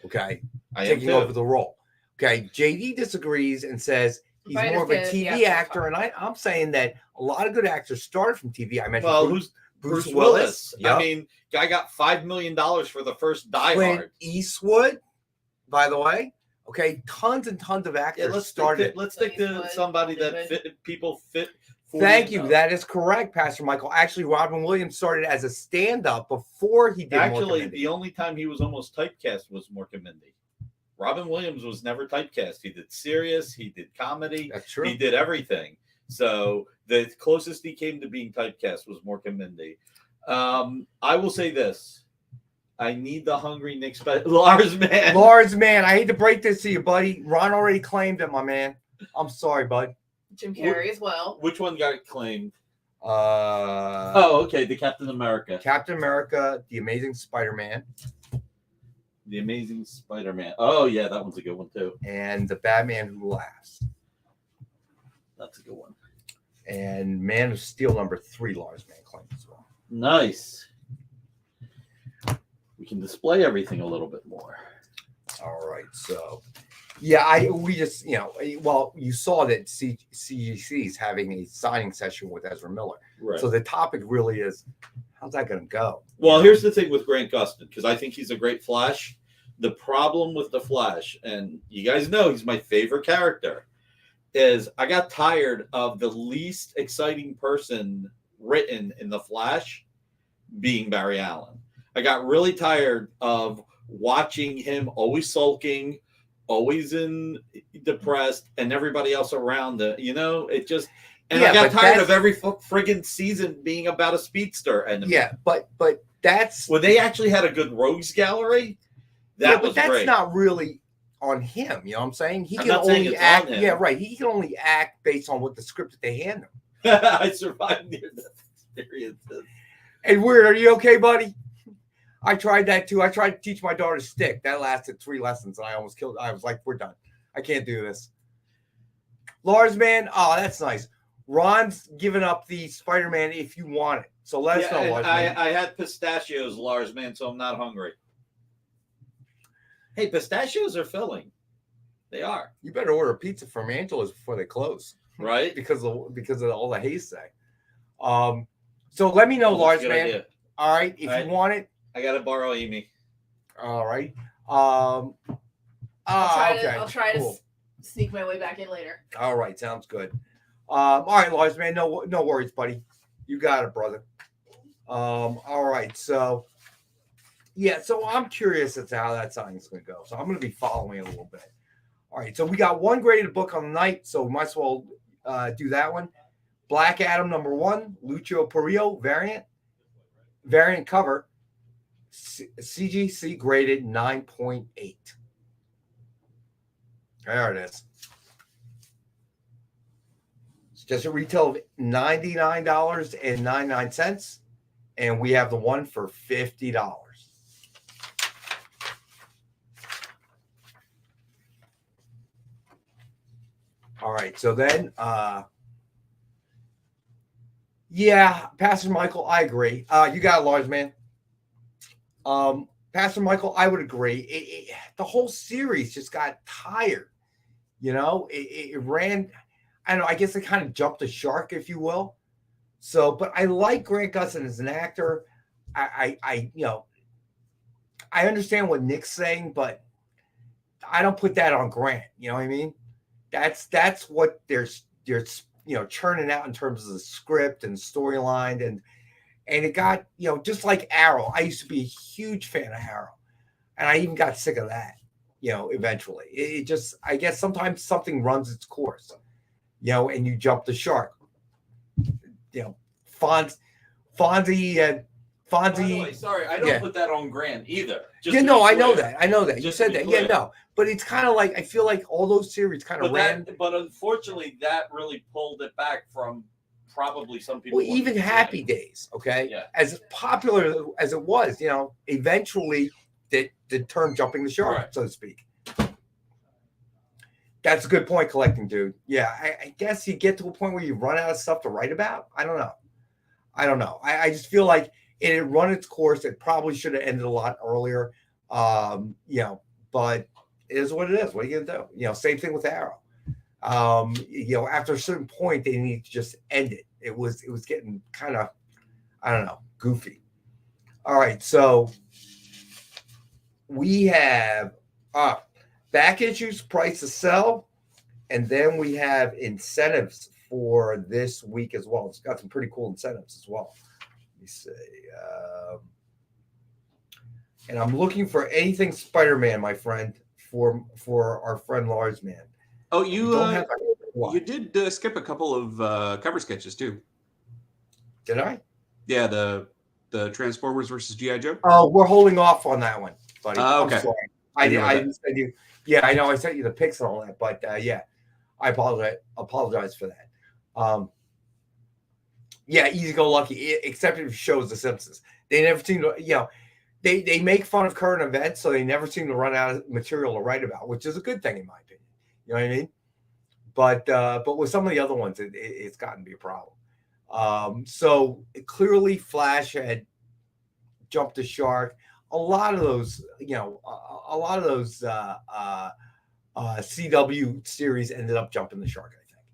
Okay, taking over the role. Okay, JD disagrees and says he's more of a TV actor, and I'm saying that a lot of good actors started from TV. I mentioned Bruce Willis. Yep. I mean, guy got $5 million for the first Die Clint Hard. Eastwood, by the way. Okay, tons and tons of actors started. Let's stick to somebody that people fit. Thank you. That is correct, Pastor Michael. Actually, Robin Williams started as a stand-up before he did. Actually, the only time he was almost typecast was Mork-a-Mindy. Robin Williams was never typecast. He did serious. He did comedy. That's true. He did everything. So the closest he came to being typecast was Mork-a-Mindy. I will say this. I need the hungry Nick Lars Man. Lars Man. I hate to break this to you, buddy. Ron already claimed it, my man. I'm sorry, bud. Jim Carrey as well. Which one got claimed? Okay. The Captain America. Captain America, The Amazing Spider-Man. The Amazing Spider-Man. Oh, yeah, that one's a good one, too. And The Batman Who Laughs. That's a good one. And Man of Steel #3, Lars Man claimed as well. Nice. We can display everything a little bit more. All right, so yeah, we just you saw that CGC is having a signing session with Ezra Miller, right? So the topic really is, how's that going to go? Well, here's the thing with Grant Gustin, because I think he's a great Flash. The problem with the Flash, and you guys know he's my favorite character, is I got tired of the least exciting person written in the Flash being Barry Allen. I got really tired of watching him always sulking, always depressed, and everybody else around it. It just, and I got tired of every friggin' season being about a speedster. And but that's when they actually had a good rogues gallery. That's great. Not really on him. You know what I'm saying? He I'm can not saying only it's act. on him. Yeah, right. He can only act based on what the script that they hand him. I survived near-death experiences. Hey, Weird, are you okay, buddy? I tried that too. I tried to teach my daughter stick. That lasted 3 lessons, and I almost killed. I was like, "We're done. I can't do this." Lars Man, oh, that's nice. Ron's giving up the Spider-Man if you want it. So let us know, Lars Man. I had pistachios, Lars Man, so I'm not hungry. Hey, pistachios are filling. They are. You better order a pizza from Angela's before they close, right? because of all the haystack. So let me know, Lars Man. Idea. All right, if you want it, I gotta borrow Amy. All right. I'll try to sneak my way back in later. All right, sounds good. All right, Lars Man, no worries, buddy. You got it, brother. All right, so I'm curious as to how that signing's going to go. So I'm going to be following it a little bit. All right, so we got one graded book on the night, so we might as well do that one. Black Adam #1, Lucio Perillo variant cover. CGC graded 9.8. There it is. It's just a retail of $99.99, and we have the one for $50. All right, so then, Pastor Michael, I agree. You got it, Lars Man. Pastor Michael, I would agree. The whole series just got tired. It ran. I don't know. I guess it kind of jumped the shark, if you will. So, but I like Grant Gustin as an actor. I understand what Nick's saying, but I don't put that on Grant. You know what I mean? That's what they're churning out in terms of the script and storyline, and And it got, just like Arrow. I used to be a huge fan of Arrow. And I even got sick of that, eventually. It just, I guess sometimes something runs its course, and you jump the shark. Fonzie. By the way, sorry, I don't put that on Grant either. I know that. I know that. You said that. Yeah, no. But it's kind of like, I feel like all those series kind of ran. But unfortunately, that really pulled it back from probably some people. Well, even Happy Days, okay? Yeah. As popular as it was, eventually the term jumping the shark, so to speak. That's a good point, collecting, dude. Yeah, I guess you get to a point where you run out of stuff to write about. I don't know. I just feel like it had run its course. It probably should have ended a lot earlier. But it is what it is. What are you gonna do? Same thing with Arrow. After a certain point, they need to just end it. It was getting kind of, I don't know, goofy. All right, so we have back issues, price to sell, and then we have incentives for this week as well. It's got some pretty cool incentives as well. Let me see. And I'm looking for anything Spider-Man, my friend, for our friend Lars, man. Oh, you did skip a couple of cover sketches too. Did I? Yeah, the Transformers versus G.I. Joe. Oh, we're holding off on that one, buddy. Okay. I'm sorry. I didn't send you. Yeah, I know I sent you the pics and all that, but yeah, I apologize for that. Yeah, easy go lucky, except if it shows The Simpsons. They never seem to, they make fun of current events, so they never seem to run out of material to write about, which is a good thing in my opinion. You know what I mean? But with some of the other ones, it's gotten to be a problem. So clearly, Flash had jumped the shark. A lot of those, CW series ended up jumping the shark, I think,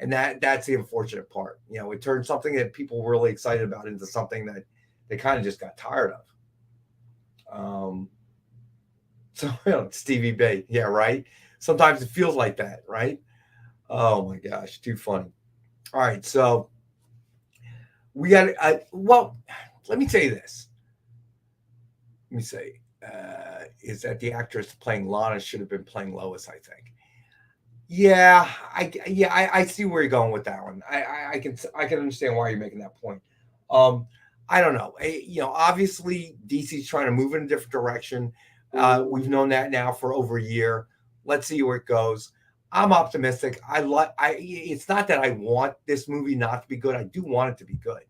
and that's the unfortunate part. It turned something that people were really excited about into something that they kind of just got tired of. So Stevie B, yeah, right. Sometimes it feels like that, right? Oh my gosh, too funny. All right, so we got. Well, let me tell you this. Let me say, is that the actress playing Lana should have been playing Lois, I think. Yeah, I see where you're going with that one. I can understand why you're making that point. I don't know. Obviously DC's trying to move in a different direction. We've known that now for over a year. Let's see where it goes. I'm optimistic. It's not that I want this movie not to be good. I do want it to be good,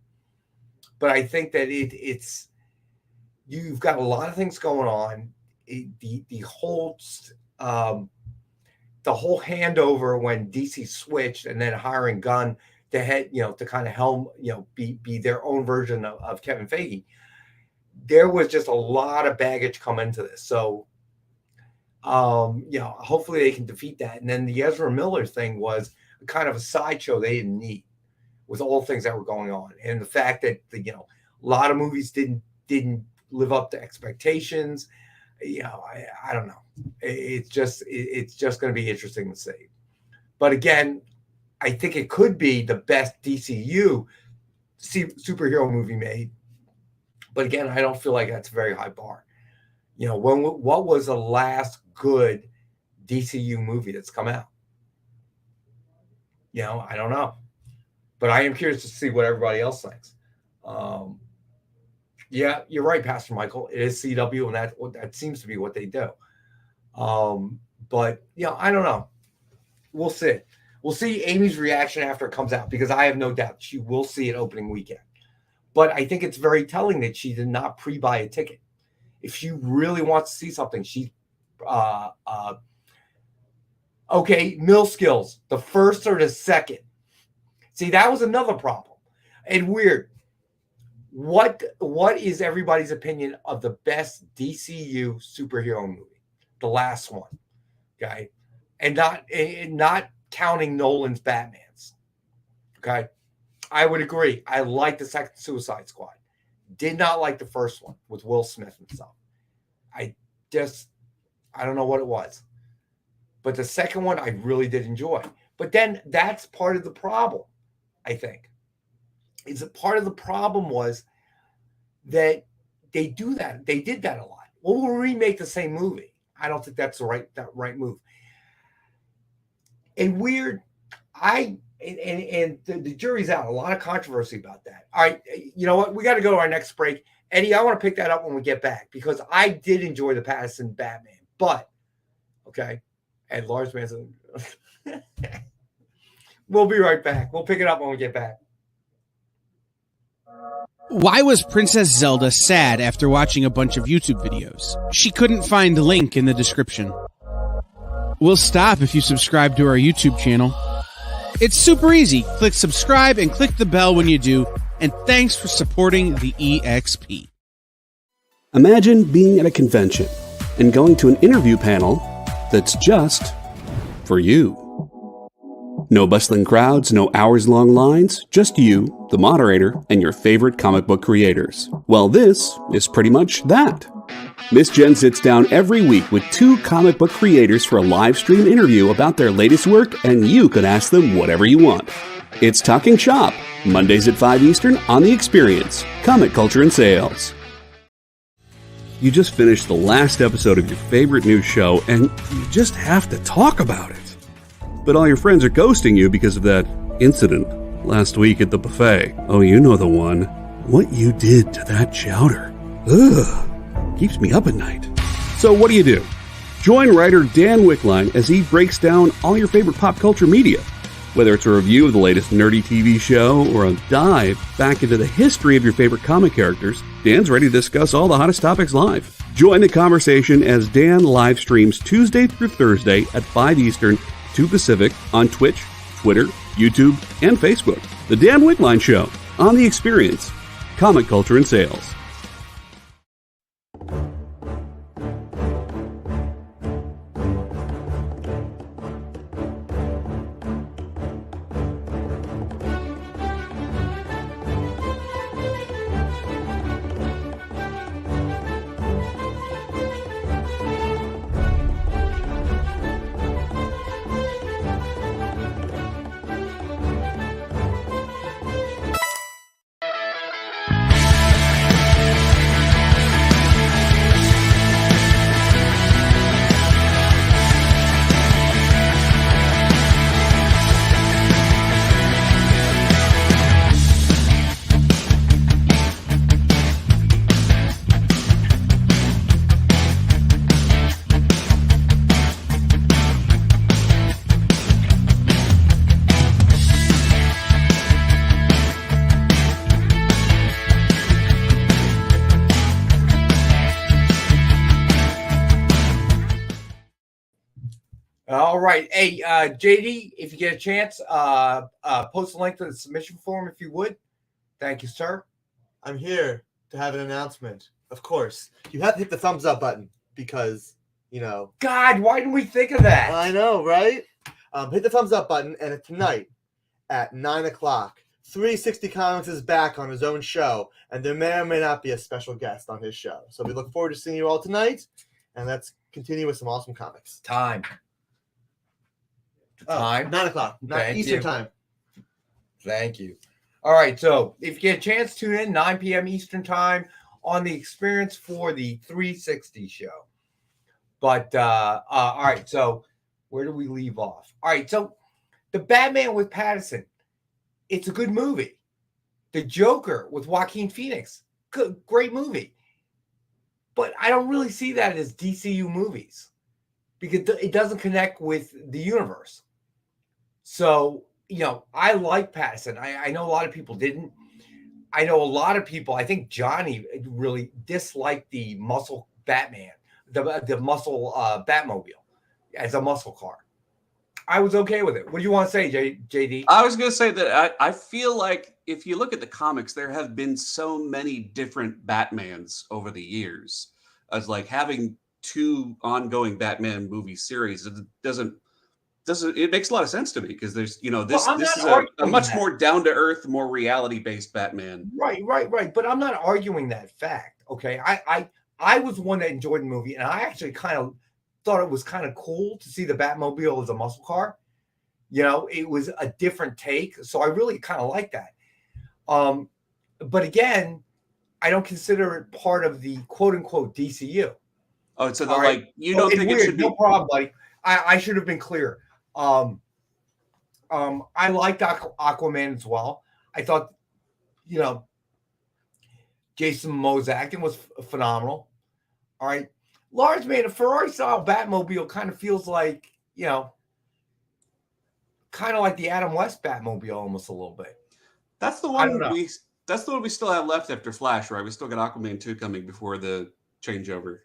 but I think that it's. You've got a lot of things going on. The whole handover when DC switched and then hiring Gunn to head, to kind of helm, be their own version of Kevin Feige. There was just a lot of baggage come into this. So, hopefully they can defeat that. And then the Ezra Miller thing was kind of a sideshow they didn't need with all the things that were going on. And the fact that, a lot of movies didn't live up to expectations. I don't know. It's just going to be interesting to see. But again, I think it could be the best DCU superhero movie made. But again, I don't feel like that's a very high bar. What was the last good DCU movie that's come out? I don't know. But I am curious to see what everybody else thinks. Yeah, you're right, Pastor Michael. It is CW, and that seems to be what they do. But I don't know. We'll see. We'll see Amy's reaction after it comes out, because I have no doubt she will see it opening weekend. But I think it's very telling that she did not pre-buy a ticket. If she really wants to see something, okay, Mill Skills, the first or the second. See, that was another problem. And weird. What is everybody's opinion of the best DCU superhero movie? The last one, okay? And not counting Nolan's Batmans, okay? I would agree. I like the second Suicide Squad. Did not like the first one with Will Smith and stuff. I don't know what it was. But the second one I really did enjoy. But then that's part of the problem, I think. Part of the problem was that they do that. They did that a lot. Well, we'll remake the same movie. I don't think that's the right move. And weird, and the jury's out. A lot of controversy about that. All right, you know what? We got to go to our next break. Eddie, I want to pick that up when we get back because I did enjoy the Pattinson Batman. But, okay, and Lars Manson. We'll be right back. We'll pick it up when we get back. Why was Princess Zelda sad after watching a bunch of YouTube videos? She couldn't find a link in the description. We'll stop if you subscribe to our YouTube channel. It's super easy. Click subscribe and click the bell when you do. And thanks for supporting the EXP. Imagine being at a convention and going to an interview panel that's just for you. No bustling crowds, no hours-long lines, just you, the moderator, and your favorite comic book creators. Well, this is pretty much that. Miss Jen sits down every week with 2 comic book creators for a live stream interview about their latest work, and you can ask them whatever you want. It's Talking Shop, Mondays at 5 Eastern on The Experience, Comic Culture and Sales. You just finished the last episode of your favorite news show, and you just have to talk about it. But all your friends are ghosting you because of that incident last week at the buffet. Oh, you know the one. What you did to that chowder. Ugh. Keeps me up at night. So what do? Join writer Dan Wickline as he breaks down all your favorite pop culture media. Whether it's a review of the latest nerdy TV show or a dive back into the history of your favorite comic characters, Dan's ready to discuss all the hottest topics live. Join the conversation as Dan live streams Tuesday through Thursday at 5 Eastern, 2 Pacific on Twitch, Twitter, YouTube, and Facebook. The Dan Wickline Show on The Experience, Comic Culture and Sales. All right. Hey, JD, if you get a chance, post a link to the submission form if you would. Thank you, sir. I'm here to have an announcement. Of course, you have to hit the thumbs up button because, you know. God, why didn't we think of that? I know, right? Hit the thumbs up button, and tonight at 9 o'clock, 360 Comics is back on his own show, and there may or may not be a special guest on his show. So we look forward to seeing you all tonight, and let's continue with some awesome comics. Time. 9 o'clock, Eastern time. Thank you. All right, so if you get a chance, tune in 9 p.m. Eastern time on The Experience for the 360 show. But, all right, so where do we leave off? All right, so The Batman with Pattinson, it's a good movie. The Joker with Joaquin Phoenix, great movie. But I don't really see that as DCU movies because it doesn't connect with the universe. So, you know, I like Pattinson. I know a lot of people didn't. I know a lot of people, I think Johnny really disliked the muscle Batman, the muscle Batmobile as a muscle car. I was okay with it. What do you want to say, JD? I was going to say that I feel like if you look at the comics, there have been so many different Batmans over the years. As like having 2 ongoing Batman movie series, it makes a lot of sense to me because there's, you know, this is a much more down to earth, more reality based Batman. Right. But I'm not arguing that fact. Okay. I was one that enjoyed the movie, and I actually kind of thought it was kind of cool to see the Batmobile as a muscle car. You know, it was a different take. So I really kind of like that. But again, I don't consider it part of the quote unquote DCU. Oh, so All right. you So don't it's think it weird. should be? No problem, buddy. I should have been clear. I liked Aquaman as well. I thought, Jason Momoa's acting was phenomenal. All right. Large man, a Ferrari style Batmobile kind of feels like, kind of like the Adam West Batmobile almost a little bit. That's the I don't one know. that's the one we still have left after Flash, right? We still got Aquaman 2 coming before the changeover.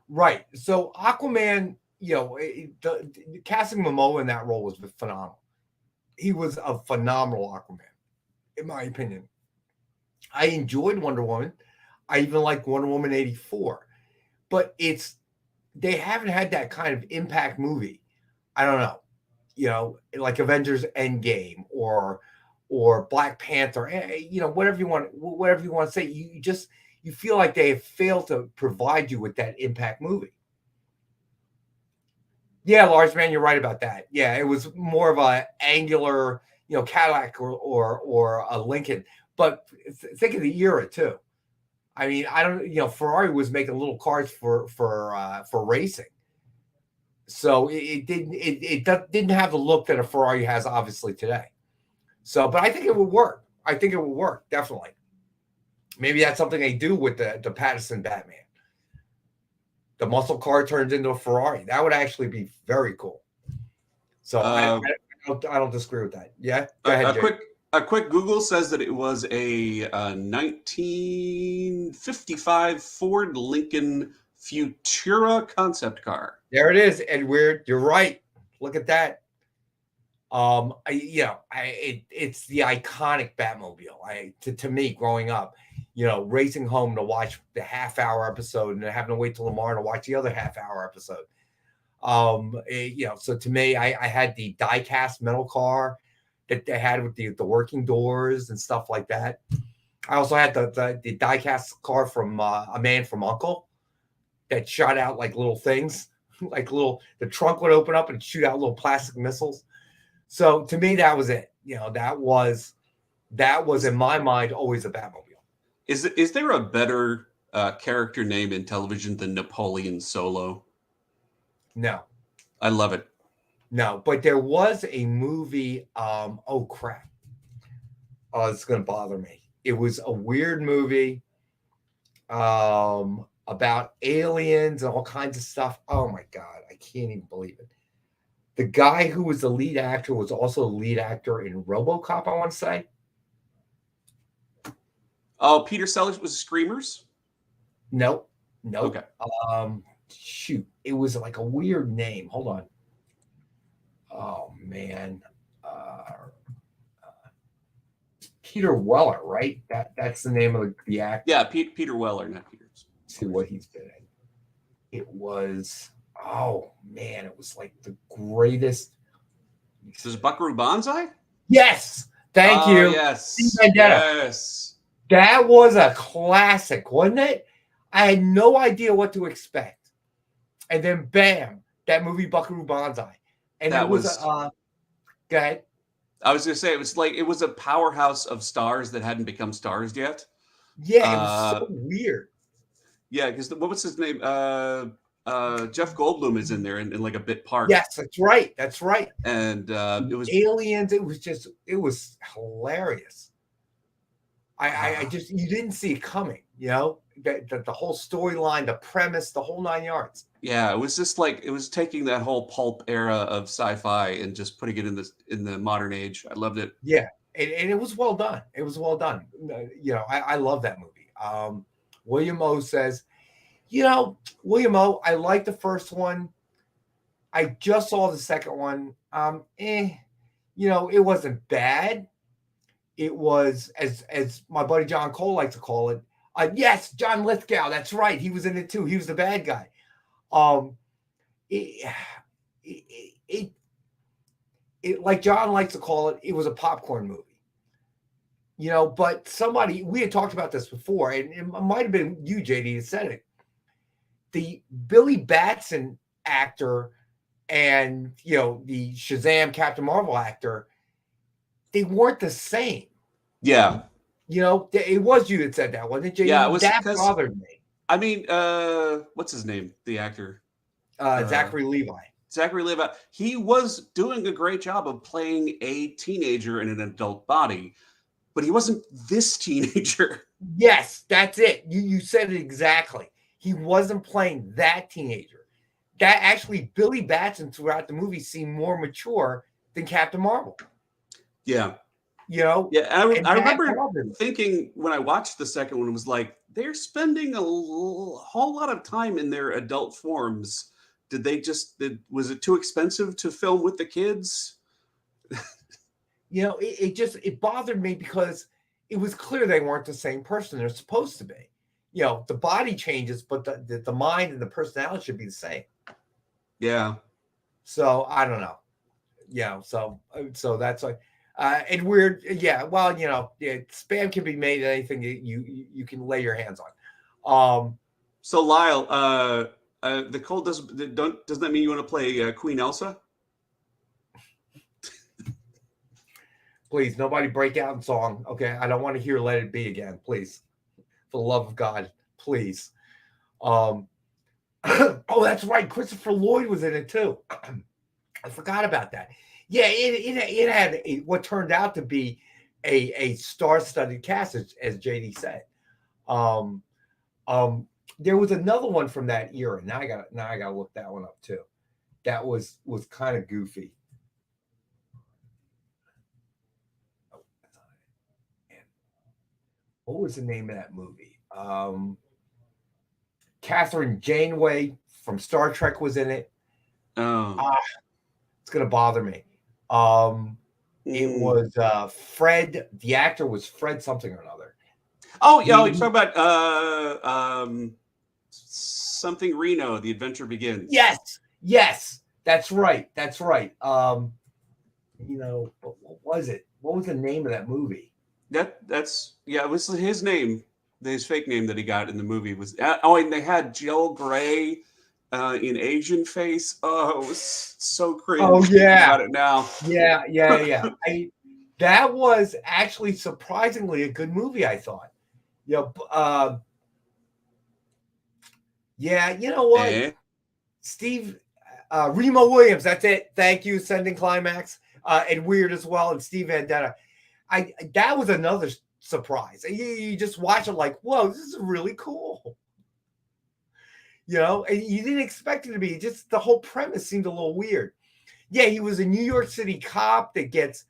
Right. So Aquaman, the casting Momoa in that role was phenomenal. He was a phenomenal Aquaman, in my opinion. I enjoyed Wonder Woman. I even liked Wonder Woman 84. But they haven't had that kind of impact movie. I don't know, like Avengers Endgame or Black Panther, whatever you want to say. You feel like they have failed to provide you with that impact movie. Yeah, Large Man, you're right about that. Yeah, it was more of a angular, Cadillac or a Lincoln. But think of the era too. I mean, I don't, Ferrari was making little cars for racing, so it didn't have the look that a Ferrari has obviously today. So, but I think it would work. I think it would work definitely. Maybe that's something they do with the Patterson Batman. The muscle car turns into a Ferrari. That would actually be very cool. So I don't disagree with that. Yeah, go ahead, Jay. A quick Google says that it was a 1955 Ford Lincoln Futura concept car. There it is, Edward. You're right. Look at that. It's the iconic Batmobile. To me, growing up, racing home to watch the half-hour episode and having to wait till tomorrow to watch the other half-hour episode. So to me, I had the die-cast metal car that they had with the working doors and stuff like that. I also had the die-cast car from A Man from U.N.C.L.E. that shot out like little things, the trunk would open up and shoot out little plastic missiles. So to me, that was it. That was in my mind always a Batmobile. Is there a better character name in television than Napoleon Solo? No. I love it. No, but there was a movie. Oh crap! Oh, it's gonna bother me. It was a weird movie about aliens and all kinds of stuff. Oh my god, I can't even believe it. The guy who was the lead actor was also the lead actor in RoboCop, I want to say. Oh, Peter Sellers was Screamers? Nope. Okay. Shoot. It was like a weird name. Hold on. Oh, man. Peter Weller, right? That's the name of the actor. Yeah, Peter Weller, not Peter. See what he's been in. It was... Oh, man, it was like the greatest. Is Buckaroo Banzai? Yes. Thank you. Yes. Yes. That was a classic, wasn't it? I had no idea what to expect. And then, bam, that movie Buckaroo Banzai. And that it was go ahead. I was going to say, it was a powerhouse of stars that hadn't become stars yet. Yeah, it was so weird. Yeah, because what was his name? Jeff Goldblum is in there in like a bit part. Yes, that's right. That's right. And it was aliens. It was hilarious. I just, you didn't see it coming, the whole storyline, the premise, the whole 9 yards. Yeah, it was just like, it was taking that whole pulp era of sci-fi and just putting it in the modern age. I loved it. Yeah. And it was well done. It was well done. I love that movie. William O says, William O, I like the first one. I just saw the second one. It wasn't bad. It was, as my buddy John Cole likes to call it. Yes, John Lithgow. That's right. He was in it too. He was the bad guy. It like John likes to call it, it was a popcorn movie. But we had talked about this before, and it might have been you, JD, that said it. The Billy Batson actor and, the Shazam Captain Marvel actor, they weren't the same. Yeah. You know, it was you that said that, wasn't it, JD? Yeah, it was That because bothered me. I mean, what's his name? The actor. Zachary Levi. Zachary Levi. He was doing a great job of playing a teenager in an adult body, but he wasn't this teenager. Yes, that's it. You said it exactly. He wasn't playing that teenager. That actually, Billy Batson throughout the movie seemed more mature than Captain Marvel. Yeah. You know? Yeah, I remember thinking when I watched the second one, it was like, they're spending a whole lot of time in their adult forms. Did they was it too expensive to film with the kids? You know, it bothered me because it was clear they weren't the same person they're supposed to be. You know, the body changes, but the mind and the personality should be the same. Yeah. So I don't know. Yeah. So that's like, and weird. Yeah. Well, you know, spam can be made anything you can lay your hands on. So Lyle, the cold doesn't that mean you want to play Queen Elsa? Please, nobody break out in song. Okay. I don't want to hear Let It Be again. Please. For the love of God, please. Oh, that's right. Christopher Lloyd was in it too. I forgot about that. Yeah, it had what turned out to be a star-studded cast, as JD said. There was another one from that era. Now I got to look that one up too. That was kind of goofy. What was the name of that movie? Catherine Janeway from Star Trek was in it. Oh. It's gonna bother me. It was Fred. The actor was Fred something or another. Oh yeah, you're talking about something Reno. The Adventure Begins. Yes, that's right. You know, what was it? What was the name of that movie? That's it was his name. His fake name that he got in the movie was and they had Joel Grey in Asian face. Oh, it was so cringe. Oh yeah, about it now. Yeah. That was actually surprisingly a good movie, I thought. Yeah, you know what, Steve Remo Williams. That's it. Thank you, Sending Climax, and Weird as well, and Steve Vendetta. That was another surprise. You just watch it like, whoa, this is really cool. You know, and you didn't expect it to be. Just the whole premise seemed a little weird. Yeah, he was a New York City cop that gets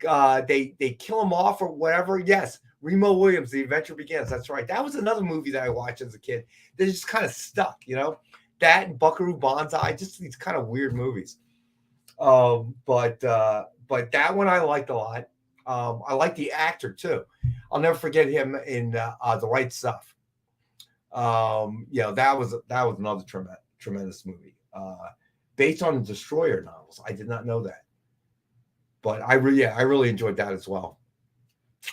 they kill him off or whatever. Yes, Remo Williams, The Adventure Begins. That's right. That was another movie that I watched as a kid that just kind of stuck, you know. That and Buckaroo Banzai, just these kind of weird movies. But that one I liked a lot. I like the actor too. I'll never forget him in The Right Stuff. That was another tremendous movie. Based on the Destroyer novels. I did not know that. But I really enjoyed that as well.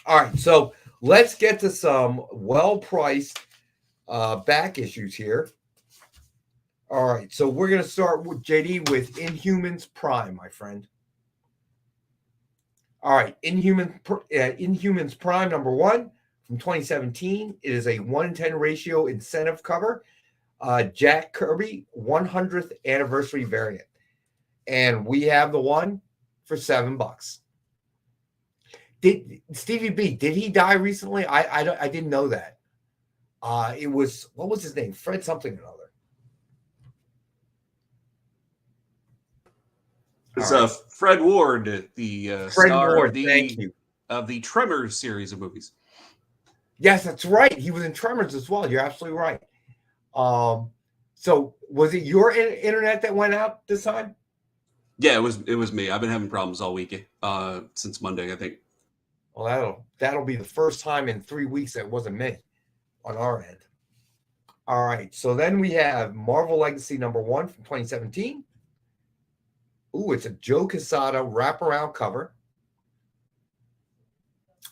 All right, so let's get to some well-priced back issues here. All right, so we're going to start with JD with Inhumans Prime, my friend. All right, Inhumans Prime #1 from 2017. It is a 1-10 ratio incentive cover. Jack Kirby 100th anniversary variant. And we have the one for $7. Did Stevie B, did he die recently? I didn't know that. It was, what was his name? Fred something or another. It's Fred Ward, the Fred star Ward, thank you. Of the Tremors series of movies. Yes, that's right. He was in Tremors as well. You're absolutely right. So was it your internet that went out this time? Yeah, it was me. I've been having problems all week since Monday, I think. Well, that'll be the first time in 3 weeks that wasn't me on our end. All right, so then we have Marvel Legacy #1 from 2017. Ooh, it's a Joe Quesada wraparound cover.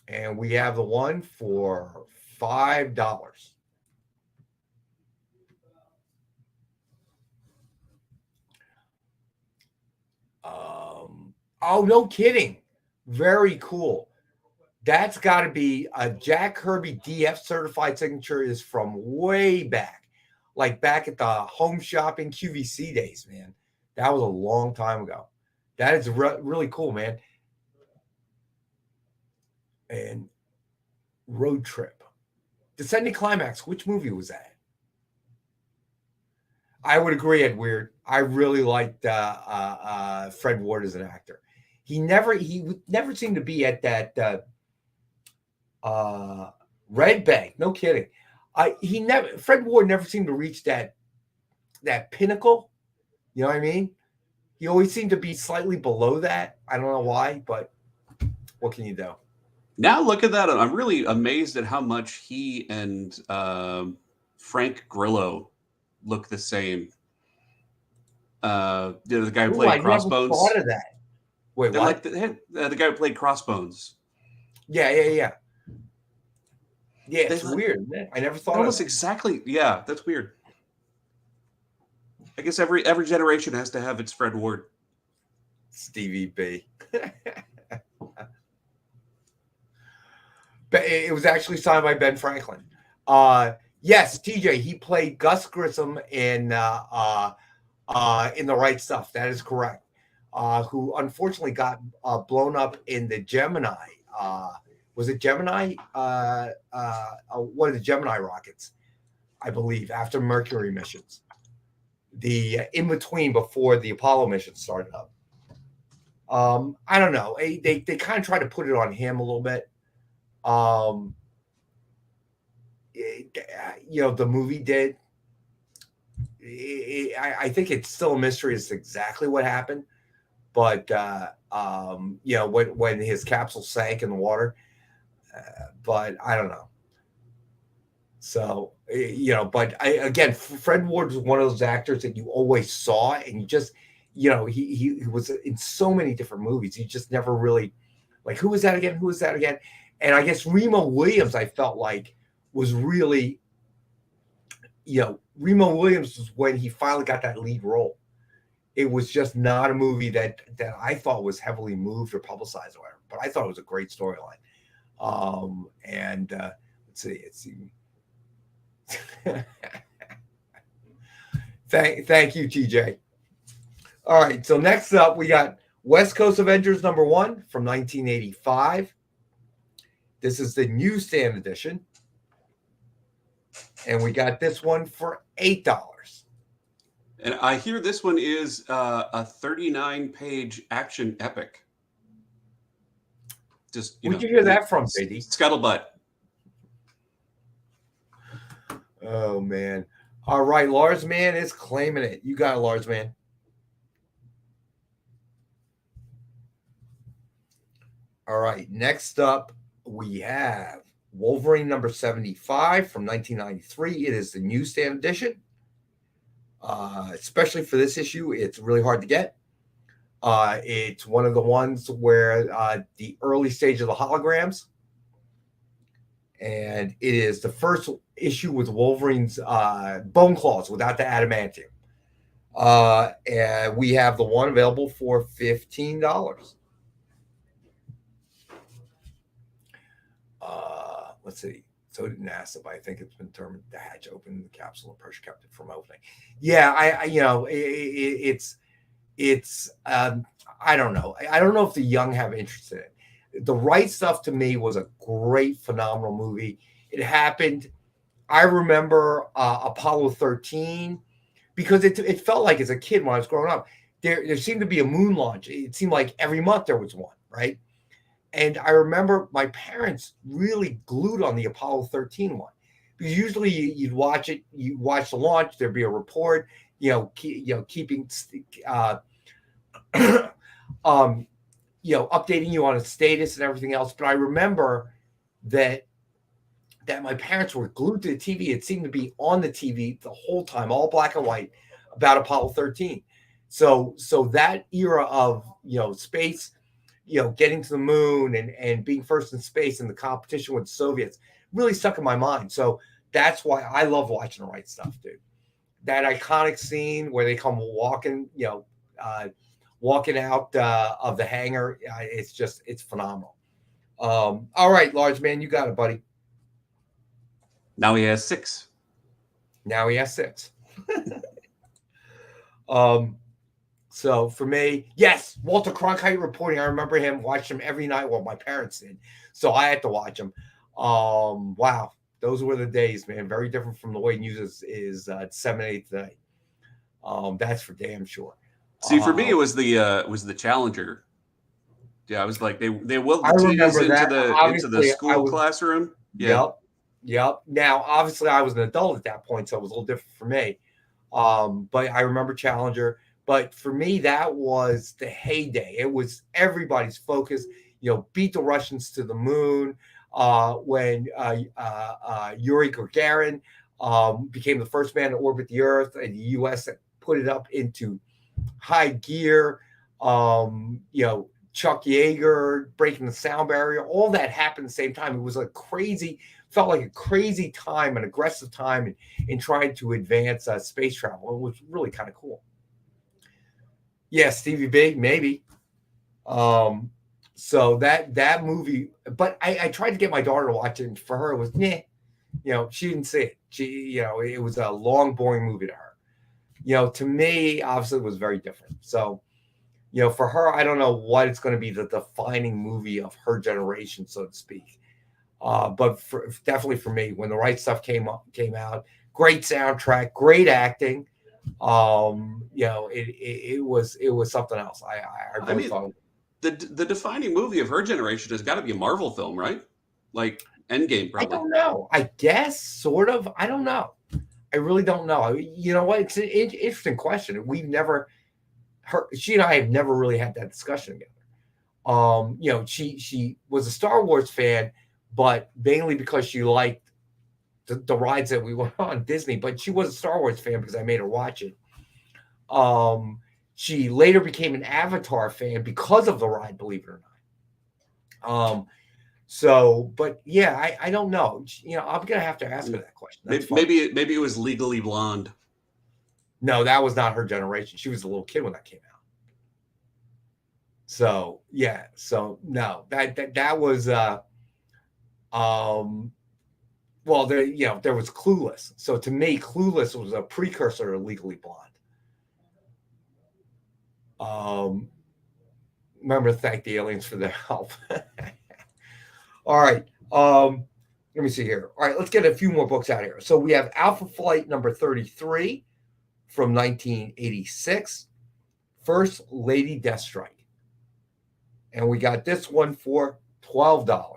And we have the one for $5. Oh, no kidding. Very cool. That's got to be a Jack Kirby DF certified signature is from way back, like back at the home shopping QVC days, man. That was a long time ago. That is really cool, man. And Road Trip. Descending Climax, which movie was that? I would agree, Ed Weird. I really liked Fred Ward as an actor. He never seemed to be at that Red Bank. No kidding. Fred Ward never seemed to reach that pinnacle. You know what I mean? He always seemed to be slightly below that. I don't know why, but what can you do? Now look at that. I'm really amazed at how much he and Frank Grillo look the same. The guy who played Crossbones. I never thought of that. Wait, they're what? Like the guy who played Crossbones. Yeah. Yeah, it's weird, isn't it? I never thought almost of that. Exactly. Yeah, that's weird. I guess every generation has to have its Fred Ward. Stevie B. But it was actually signed by Ben Franklin. Yes, TJ, he played Gus Grissom in The Right Stuff. That is correct. Who unfortunately got blown up in the Gemini. Was it Gemini? One of the Gemini rockets, I believe, after Mercury missions. The in between before the Apollo mission started up. I don't know. They kind of try to put it on him a little bit. The movie did. I think it's still a mystery as to exactly what happened, but when his capsule sank in the water, but I don't know. So again, Fred Ward was one of those actors that you always saw, and you just, he was in so many different movies. You just never really, like, who was that again? Who was that again? And I guess Remo Williams, I felt like, was really, Remo Williams was when he finally got that lead role. It was just not a movie that I thought was heavily moved or publicized or whatever, but I thought it was a great storyline. Let's see. Thank you, TJ. All right, so next up we got West Coast Avengers #1 from 1985. This is the newsstand edition. And we got this one for $8. And I hear this one is a 39-page action epic. Just where'd you hear that from, JD? Scuttlebutt. Oh man! All right, Lars Man is claiming it. You got it, Lars Man. All right, next up we have Wolverine #75 from 1993. It is the newsstand edition. Especially for this issue, it's really hard to get. It's one of the ones where the early stage of the holograms. And it is the first issue with Wolverine's bone claws without the adamantium. And we have the one available for $15. Let's see. So did NASA, but I think it's been determined the hatch opened, the capsule and pressure kept it from opening. Yeah, it's I don't know. I don't know if the young have interest in it. The Right Stuff to me was a great, phenomenal movie. It happened. I remember Apollo 13 because it felt like as a kid when I was growing up, there seemed to be a moon launch. It seemed like every month there was one, right? And I remember my parents really glued on the Apollo 13 one because usually you'd watch it, you watch the launch, there'd be a report, keeping updating you on its status and everything else. But I remember that my parents were glued to the TV. It seemed to be on the TV the whole time, all black and white, about Apollo 13. So that era of space, getting to the moon and being first in space and the competition with the Soviets really stuck in my mind. So that's why I love watching The Right Stuff, dude. That iconic scene where they come walking out of the hangar, it's phenomenal. All right, large man, you got it, buddy. Now he has 6. Now he has 6. So for me, yes, Walter Cronkite reporting. I remember him, watched him every night. Well, my parents did, so I had to watch him. Wow, those were the days, man. Very different from the way news is disseminated today. That's for damn sure. See, for me, it was the Challenger. Yeah, I was like they willed the I TVs remember into that. the Obviously, school classroom. Yeah. Yep. Now, obviously, I was an adult at that point, so it was a little different for me. But I remember Challenger. But for me, that was the heyday. It was everybody's focus. Beat the Russians to the moon. When Yuri Gagarin became the first man to orbit the Earth, and the U.S. put it up into high gear. Chuck Yeager breaking the sound barrier. All that happened at the same time. It was felt like a crazy time, an aggressive time in trying to advance space travel. It was really kind of cool. Yeah, Stevie B, maybe. So that movie, but I tried to get my daughter to watch it, and for her it was she didn't see it. It was a long, boring movie to her. To me, obviously, it was very different. So, for her, I don't know what it's going to be the defining movie of her generation, so to speak. But definitely for me, when The Right Stuff came out, great soundtrack, great acting. It was something else. I really thought the defining movie of her generation has got to be a Marvel film, right? Like Endgame, probably. I don't know. I guess sort of. I don't know. I really don't know. You know what? It's an interesting question. She and I have never really had that discussion together. She was a Star Wars fan, but mainly because she liked the rides that we went on Disney, but she was a Star Wars fan because I made her watch it. She later became an Avatar fan because of the ride, believe it or not. But yeah, I don't know. I'm gonna have to ask her that question. Maybe it was Legally Blonde. No, that was not her generation. She was a little kid when that came out. So yeah, no, that was well, there was Clueless. So to me, Clueless was a precursor to Legally Blonde. Remember to thank the aliens for their help. All right. Let me see here. All right, let's get a few more books out here. So we have Alpha Flight number 33 from 1986. First Lady Deathstrike. And we got this one for $12.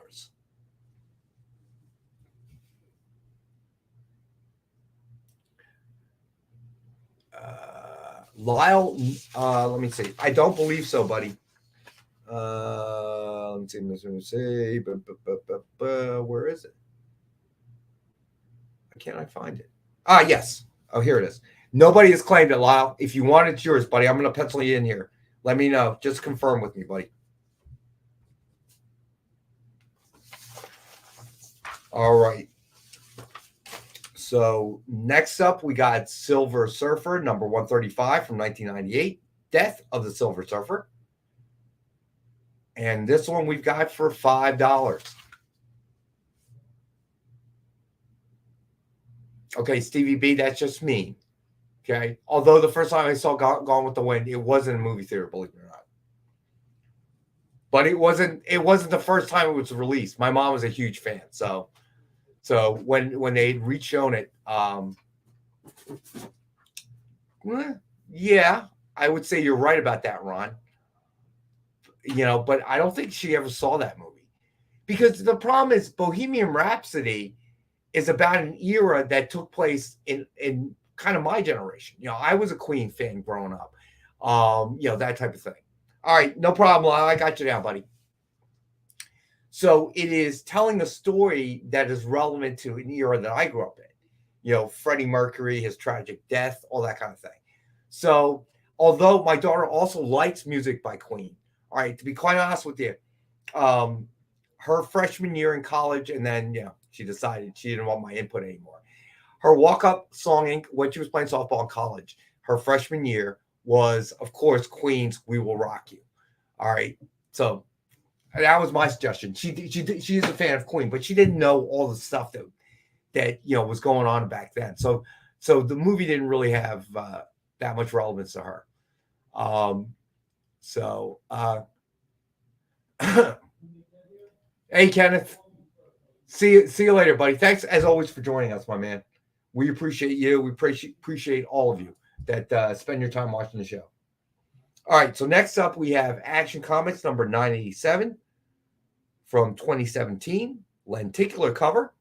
Lyle, let me see. I don't believe so, buddy. Let me see. Where is it? Why can't I find it? Yes. Oh, here it is. Nobody has claimed it, Lyle. If you want it, it's yours, buddy. I'm going to pencil you in here. Let me know. Just confirm with me, buddy. All right. So next up, we got Silver Surfer, number 135 from 1998, Death of the Silver Surfer. And this one we've got for $5. Okay, Stevie B, that's just me. Okay. Although the first time I saw Gone with the Wind, it wasn't a movie theater, believe it or not. But it wasn't the first time it was released. My mom was a huge fan. So when they re-shown it, yeah, I would say you're right about that, Ron. But I don't think she ever saw that movie. Because the problem is Bohemian Rhapsody is about an era that took place in kind of my generation. I was a Queen fan growing up. That type of thing. All right, no problem. I got you now, buddy. So it is telling a story that is relevant to an era that I grew up in. Freddie Mercury, his tragic death, all that kind of thing. So although my daughter also likes music by Queen, all right, to be quite honest with you, her freshman year in college, and then, she decided she didn't want my input anymore. Her walk-up song when she was playing softball in college, her freshman year was, of course, Queen's We Will Rock You. All right. So That was my suggestion. She is a fan of Queen, but she didn't know all the stuff that was going on back then. So the movie didn't really have that much relevance to her. Hey Kenneth, see you later, buddy. Thanks as always for joining us, my man. We appreciate you. We appreciate all of you that spend your time watching the show. All right, so next up we have Action Comics number 987 from 2017, lenticular cover.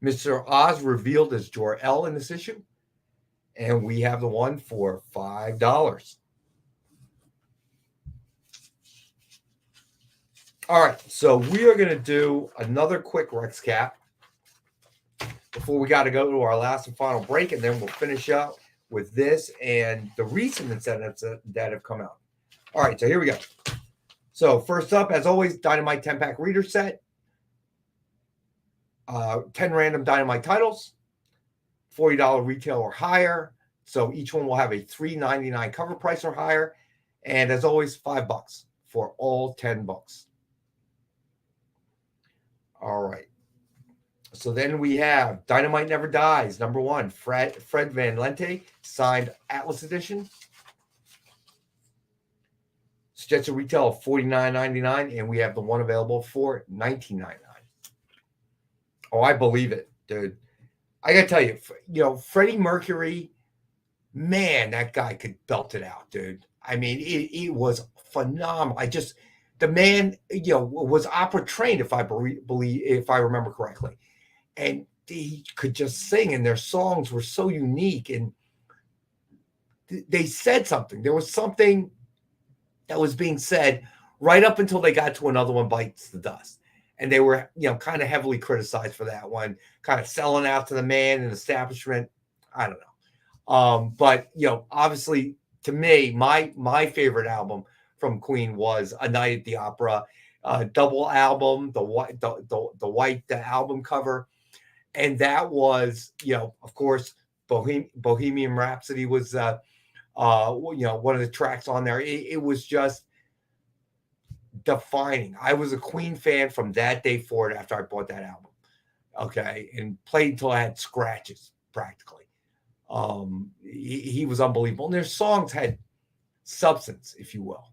Mr. Oz revealed as Jor-El in this issue, and we have the one for $5. All right, so we are going to do another quick Rex cap before we got to go to our last and final break, and then we'll finish up with this and the recent incentives that have come out. All right, so here we go. So first up, as always, Dynamite 10-pack reader set. 10 random Dynamite titles, $40 retail or higher. So each one will have a $3.99 cover price or higher. And as always, $5 for all 10 books. All right. So then we have Dynamite Never Dies, number 1, Fred Van Lente, signed Atlas edition. Suggests a retail of $49.99, and we have the one available for $19.99. Oh, I believe it, dude. I got to tell you, Freddie Mercury, man, that guy could belt it out, dude. I mean, it was phenomenal. The man, was opera trained, if I remember correctly. And he could just sing, and their songs were so unique. And they said something. There was something that was being said right up until they got to Another One Bites the Dust. And they were, kind of heavily criticized for that one, kind of selling out to the man and establishment. I don't know. But, obviously, to me, my favorite album from Queen was A Night at the Opera, double album, the white album cover. And that was, of course, Bohemian Rhapsody was, one of the tracks on there. It was just defining. I was a Queen fan from that day forward after I bought that album. Okay. And played until I had scratches practically. He was unbelievable. And their songs had substance, if you will.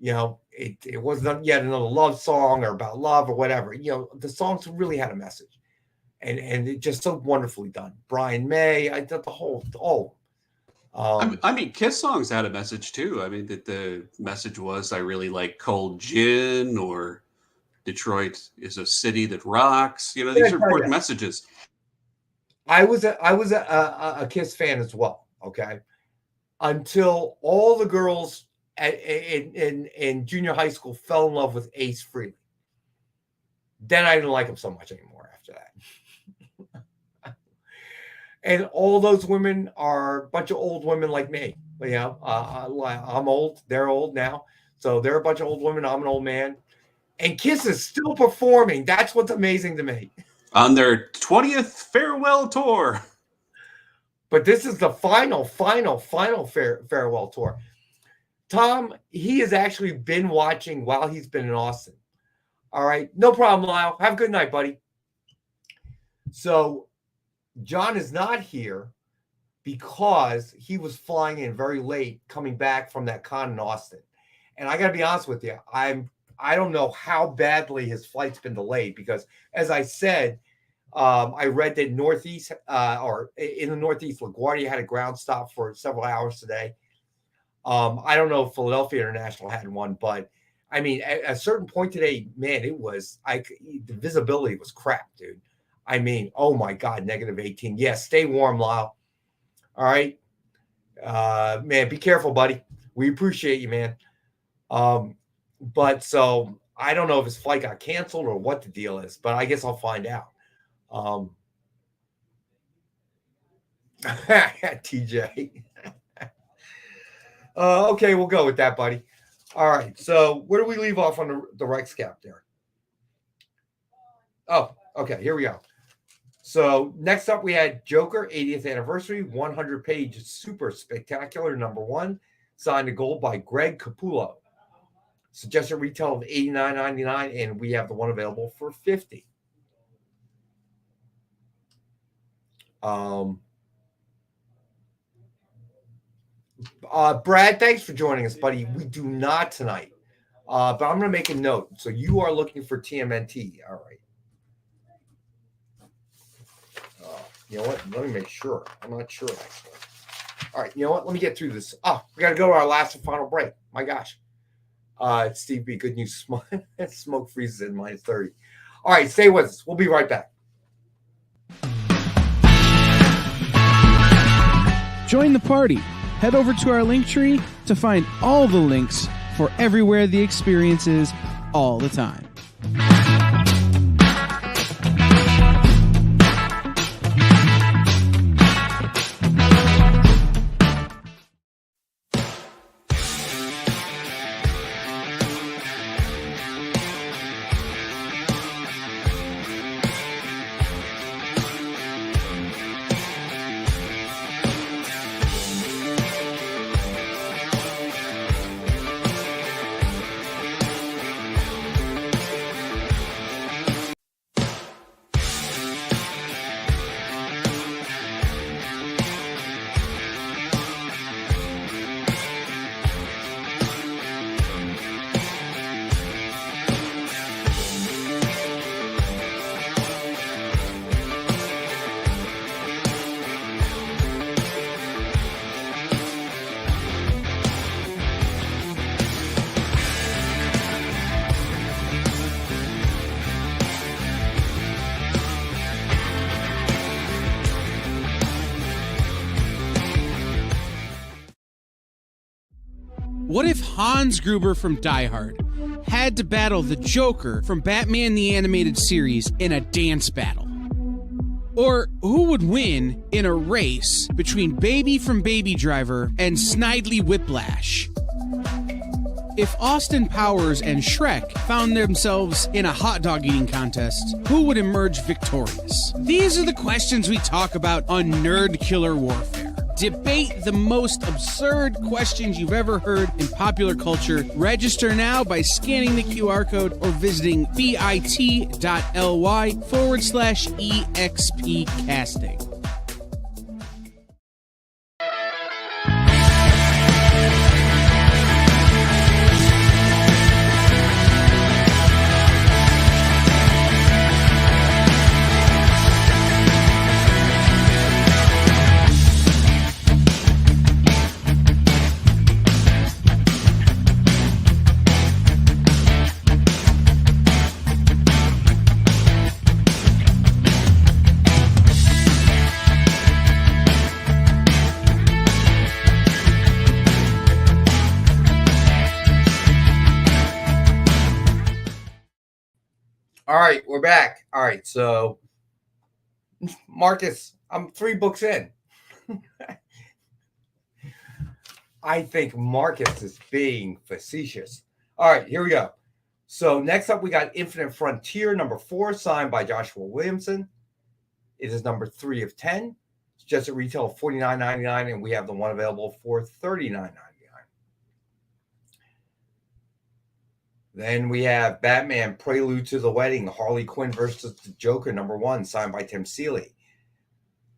It wasn't yet another love song or about love or whatever. The songs really had a message. And it just so wonderfully done. Brian May, I did the whole. I mean, Kiss songs had a message too. I mean, that the message was, I really like cold gin, or Detroit is a city that rocks. These are important messages. I was a Kiss fan as well. Okay, until all the girls in junior high school fell in love with Ace Frehley. Then I didn't like him so much anymore after that. And all those women are a bunch of old women like me. I'm old. They're old now. So they're a bunch of old women. I'm an old man. And Kiss is still performing. That's what's amazing to me. On their 20th farewell tour. But this is the final farewell tour. Tom, he has actually been watching while he's been in Austin. All right. No problem, Lyle. Have a good night, buddy. So John is not here because he was flying in very late, coming back from that con in Austin. And I got to be honest with you, I don't know how badly his flight's been delayed because, as I said, I read that Northeast or in the Northeast, LaGuardia had a ground stop for several hours today. I don't know if Philadelphia International had one, but I mean, at a certain point today, man, the visibility was crap, dude. I mean, oh my God, -18. Yeah, stay warm, Lyle. All right. Man, be careful, buddy. We appreciate you, man. But so I don't know if his flight got canceled or what the deal is, but I guess I'll find out. TJ. Okay, we'll go with that, buddy. All right. So where do we leave off on the Rex cap there? Oh, okay. Here we go. So next up, we had Joker 80th anniversary, 100-page super spectacular #1, signed to gold by Greg Capullo. Suggested retail of $89.99, and we have the one available for $50. Brad, thanks for joining us, buddy. We do not tonight, but I'm going to make a note. So you are looking for TMNT. All right. You know what? Let me make sure. I'm not sure, actually. All right. You know what? Let me get through this. Oh, we got to go to our last and final break. My gosh. It's Steve B. Good news. Smoke freezes at -30. All right. Stay with us. We'll be right back. Join the party. Head over to our link tree to find all the links for everywhere the experience is all the time. What if Hans Gruber from Die Hard had to battle the Joker from Batman the Animated Series in a dance battle? Or who would win in a race between Baby from Baby Driver and Snidely Whiplash? If Austin Powers and Shrek found themselves in a hot dog eating contest, who would emerge victorious? These are the questions we talk about on Nerd Killer Warfare. Debate the most absurd questions you've ever heard in popular culture. Register now by scanning the QR code or visiting bit.ly/EXP casting. All right, we're back. All right, so Marcus, I'm 3 books in. I think Marcus is being facetious. All right, here we go. So next up, we got Infinite Frontier, number 4, signed by Joshua Williamson. It is number 3 of 10. It's just at retail of $49.99, and we have the one available for $39.99. Then we have Batman Prelude to the Wedding, Harley Quinn versus the Joker, number 1, signed by Tim Seeley.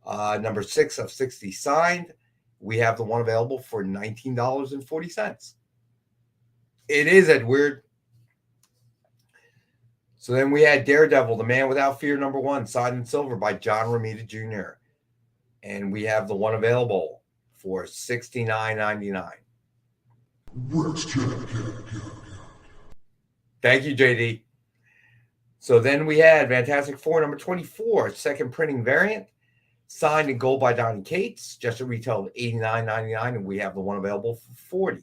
Number 6 of 60 signed. We have the one available for $19.40. It is, Edward. So then we had Daredevil, The Man Without Fear, number 1, signed in silver by John Romita Jr. And we have the one available for $69.99. Thank you, JD. So then we had Fantastic Four, number 24, second printing variant, signed in gold by Donny Cates, just at retail of $89.99, and we have the one available for $40.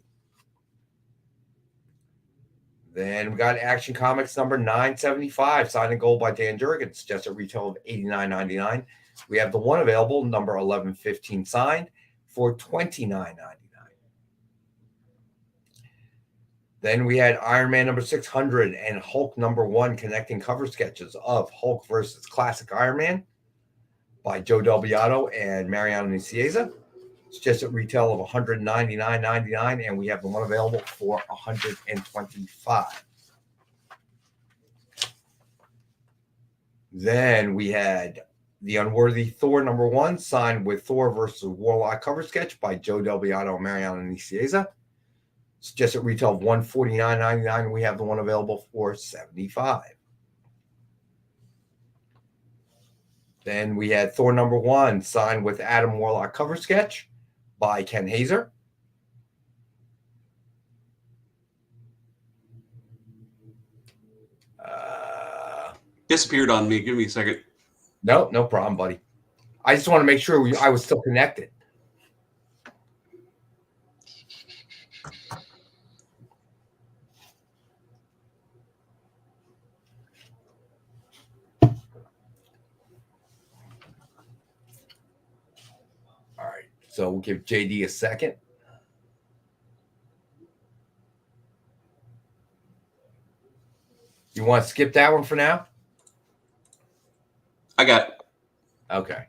Then we got Action Comics number 975, signed in gold by Dan Jurgens, just at retail of $89.99. We have the one available, number 1115, signed for $29.99. Then we had Iron Man number 600 and Hulk number 1 connecting cover sketches of Hulk versus Classic Iron Man by Joe Del Beato and Mariano Nicieza. It's just at retail of $199.99, and we have the one available for $125. Then we had The Unworthy Thor #1, signed with Thor versus Warlock cover sketch by Joe Del Beato and Mariano Nicieza. It's just at retail of $149.99. We have the one available for $75. Then we had Thor #1, signed with Adam Warlock cover sketch by Ken Hazer. Disappeared on me. Give me a second. No problem, buddy. I just want to make sure I was still connected. All right, so we'll give JD a second. You want to skip that one for now? I got it. Okay.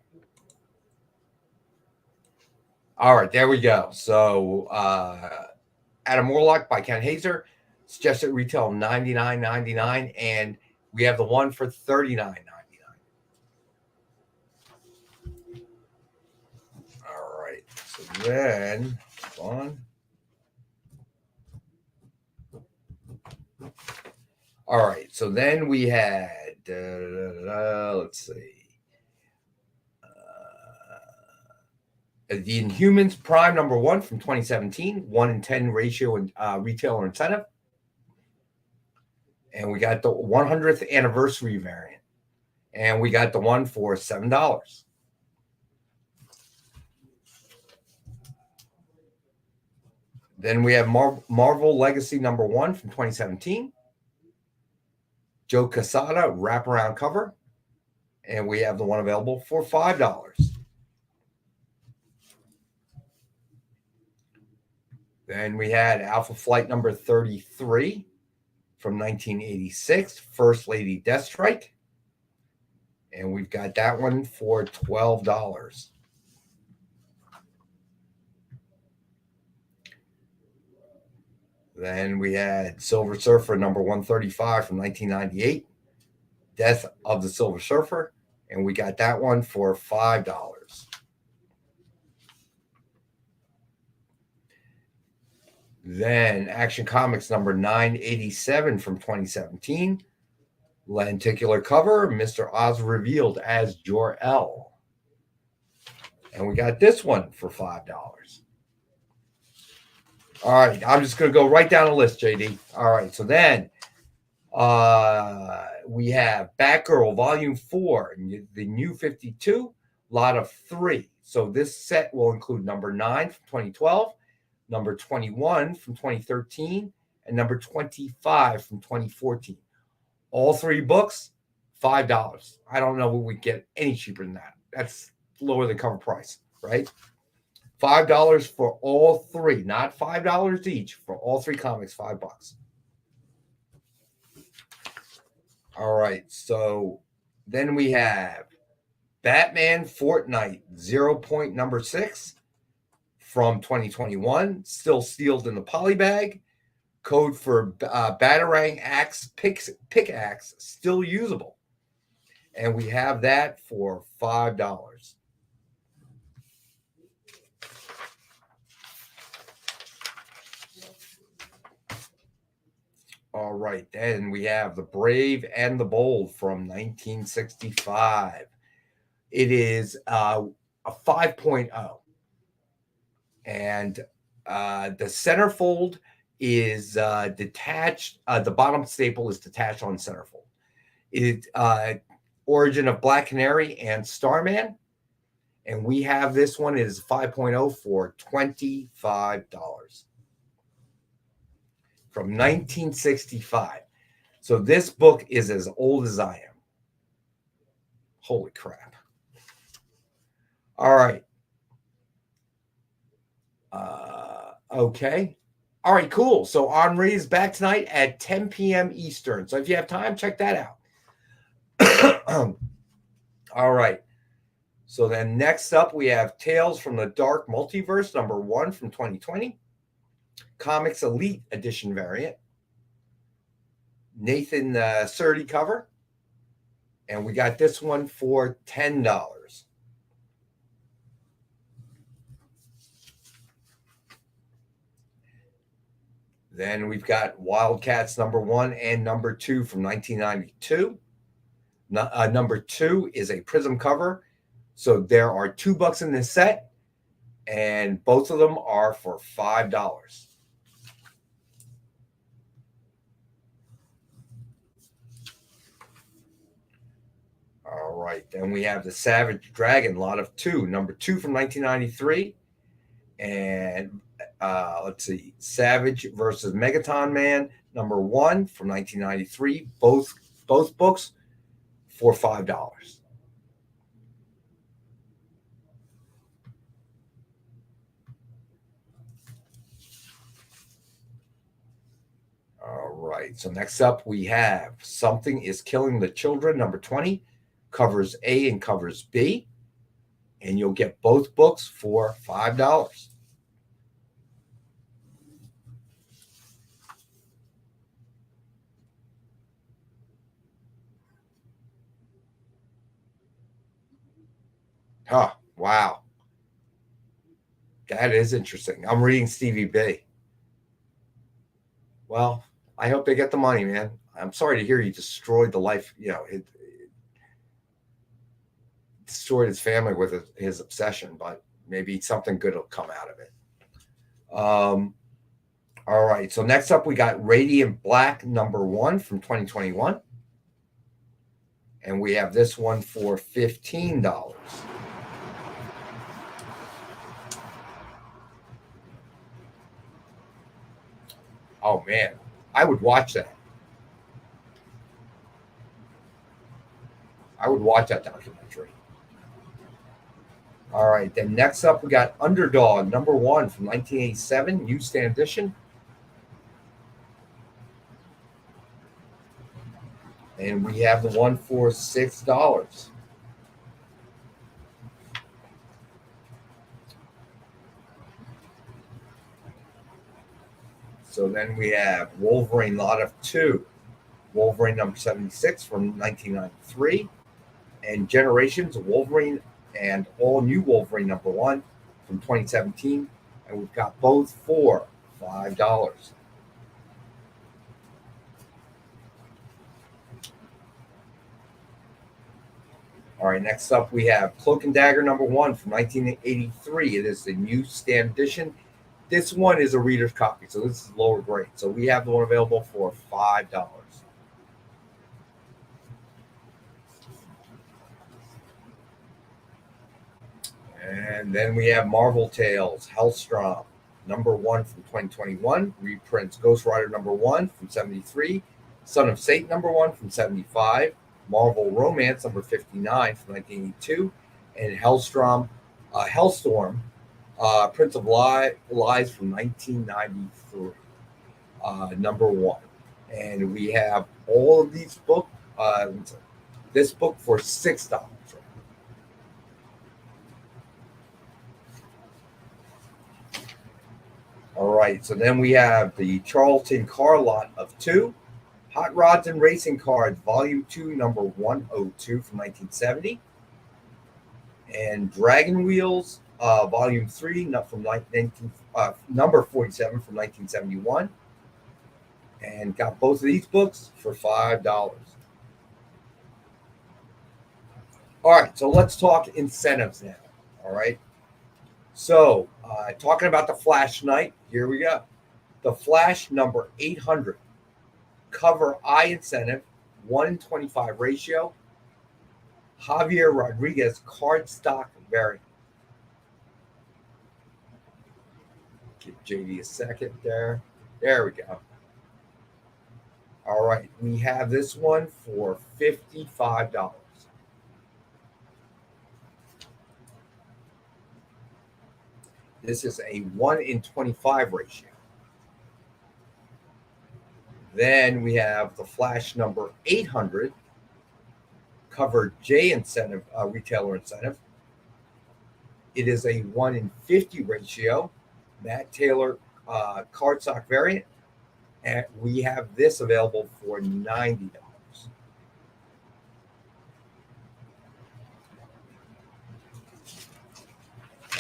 All right, there we go. So Adam Warlock by Ken Hazer, suggested retail $99.99, and we have the one for $39.99. All right, so then hold on. All right, so then we had let's see. The Inhumans Prime #1 from 2017, 1-in-10 ratio and retailer incentive. And we got the 100th anniversary variant. And we got the one for $7. Then we have Marvel Legacy #1 from 2017. Joe Quesada wraparound cover. And we have the one available for $5. Then we had Alpha Flight #33 from 1986, First Lady Deathstrike. And we've got that one for $12. Then we had Silver Surfer #135 from 1998, Death of the Silver Surfer. And we got that one for $5. Then Action Comics #987 from 2017. Lenticular cover, Mr. Oz revealed as Jor-El. And we got this one for $5. All right, I'm just going to go right down the list, JD. All right, so then we have Batgirl Volume 4, the New 52, lot of 3. So this set will include #9 from 2012, #21 from 2013, and #25 from 2014. All 3 books, $5. I don't know what we get any cheaper than that. That's lower than cover price, right? $5 for all 3, not $5 each for all 3 comics, $5. All right, so then we have Batman Fortnite 0 point #6 from 2021, still sealed in the poly bag. Code for Batarang Axe pickaxe, still usable. And we have that for $5. All right, then we have The Brave and the Bold from 1965. It is a 5.0. And the centerfold is detached. The bottom staple is detached on centerfold. It origin of Black Canary and Starman. And we have this one. It is 5.0 for $25. From 1965. So this book is as old as I am. Holy crap. All right. Okay. All right, cool. So Henri is back tonight at 10 p.m. Eastern. So if you have time, check that out. All right. So then next up, we have Tales from the Dark Multiverse, number 1 from 2020. Comics Elite Edition variant. Nathan Surdy cover. And we got this one for $10. Then we've got Wildcats number 1 and number 2 from 1992. Number 2 is a Prism cover. So there are 2 books in this set, and both of them are for $5. All right, then we have the Savage Dragon lot of 2, number 2 from 1993, and let's see, Savage versus Megaton Man, number 1 from 1993. Both books for $5. All right, so next up we have Something is Killing the Children, number 20, covers A and covers B, and you'll get both books for $5. Huh, wow. That is interesting. I'm reading Stevie B. Well, I hope they get the money, man. I'm sorry to hear you destroyed the life, it destroyed his family with his obsession, but maybe something good will come out of it. All right, so next up we got Radiant Black number 1 from 2021. And we have this one for $15. Oh, man, I would watch that. I would watch that documentary. All right, then next up we got Underdog number 1 from 1987, newsstand edition. And we have the one for $6. So then we have Wolverine lot of 2, Wolverine number 76 from 1993, and Generations of Wolverine and All New Wolverine number 1 from 2017. And we've got both for $5. All right, next up we have Cloak and Dagger number 1 from 1983. It is the newsstand edition. This one is a reader's copy, so this is lower grade. So we have the one available for $5. And then we have Marvel Tales, Hellstrom, number 1 from 2021. Reprints Ghost Rider number 1 from 73. Son of Satan number 1 from 75. Marvel Romance number 59 from 1982. And Hellstorm, Prince of Lies from 1993, number 1. And we have all of these books, this book for $6. All right, so then we have the Charlton Car lot of 2, Hot Rods and Racing Cards, Volume 2, number 102 from 1970, and Dragon Wheels, Volume 3, number 47 from 1971, and got both of these books for $5. All right, so let's talk incentives now. All right. So, talking about the Flash Knight, here we go. The Flash number 800, cover I incentive, 1-in-25 ratio, Javier Rodriguez cardstock variant. Give JD a second there. There we go. All right, we have this one for $55. This is a 1-in-25 ratio. Then we have the Flash number 800, cover J incentive, retailer incentive, It is a 1 in 50 ratio, Matt Taylor cardstock variant, and we have this available for $90.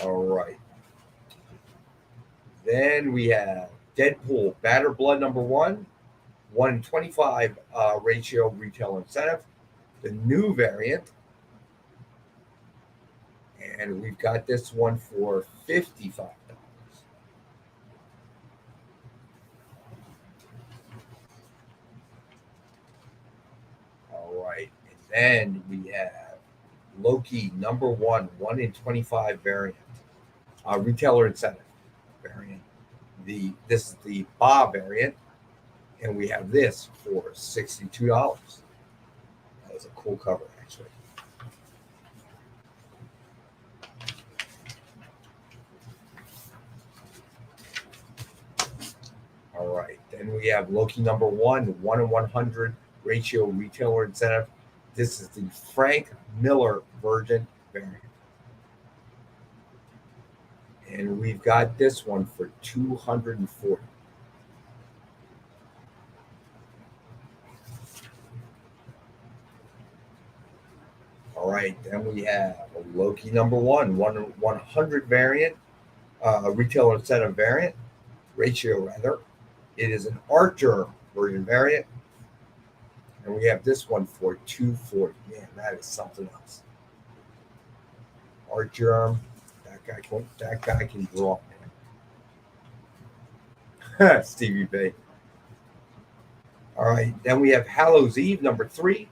All right. Then we have Deadpool Batter Blood #1, 1 in 25 ratio retail incentive, the new variant. And we've got this one for $55. All right. And then we have Loki #1, 1 in 25 variant, retailer incentive variant. This is the Ba variant, and we have this for $62. That was a cool cover, actually. All right. Then we have Loki #1, 1 in 100 ratio retailer incentive. This is the Frank Miller version variant. And we've got this one for $240. All right, then we have a Loki #1, 1 in 100 variant, retailer incentive variant, ratio rather. It is an art germ version variant. And we have this one for $240. Man, that is something else. Art germ. That guy can draw, man. Stevie B. All right. Then we have Hallows Eve #3.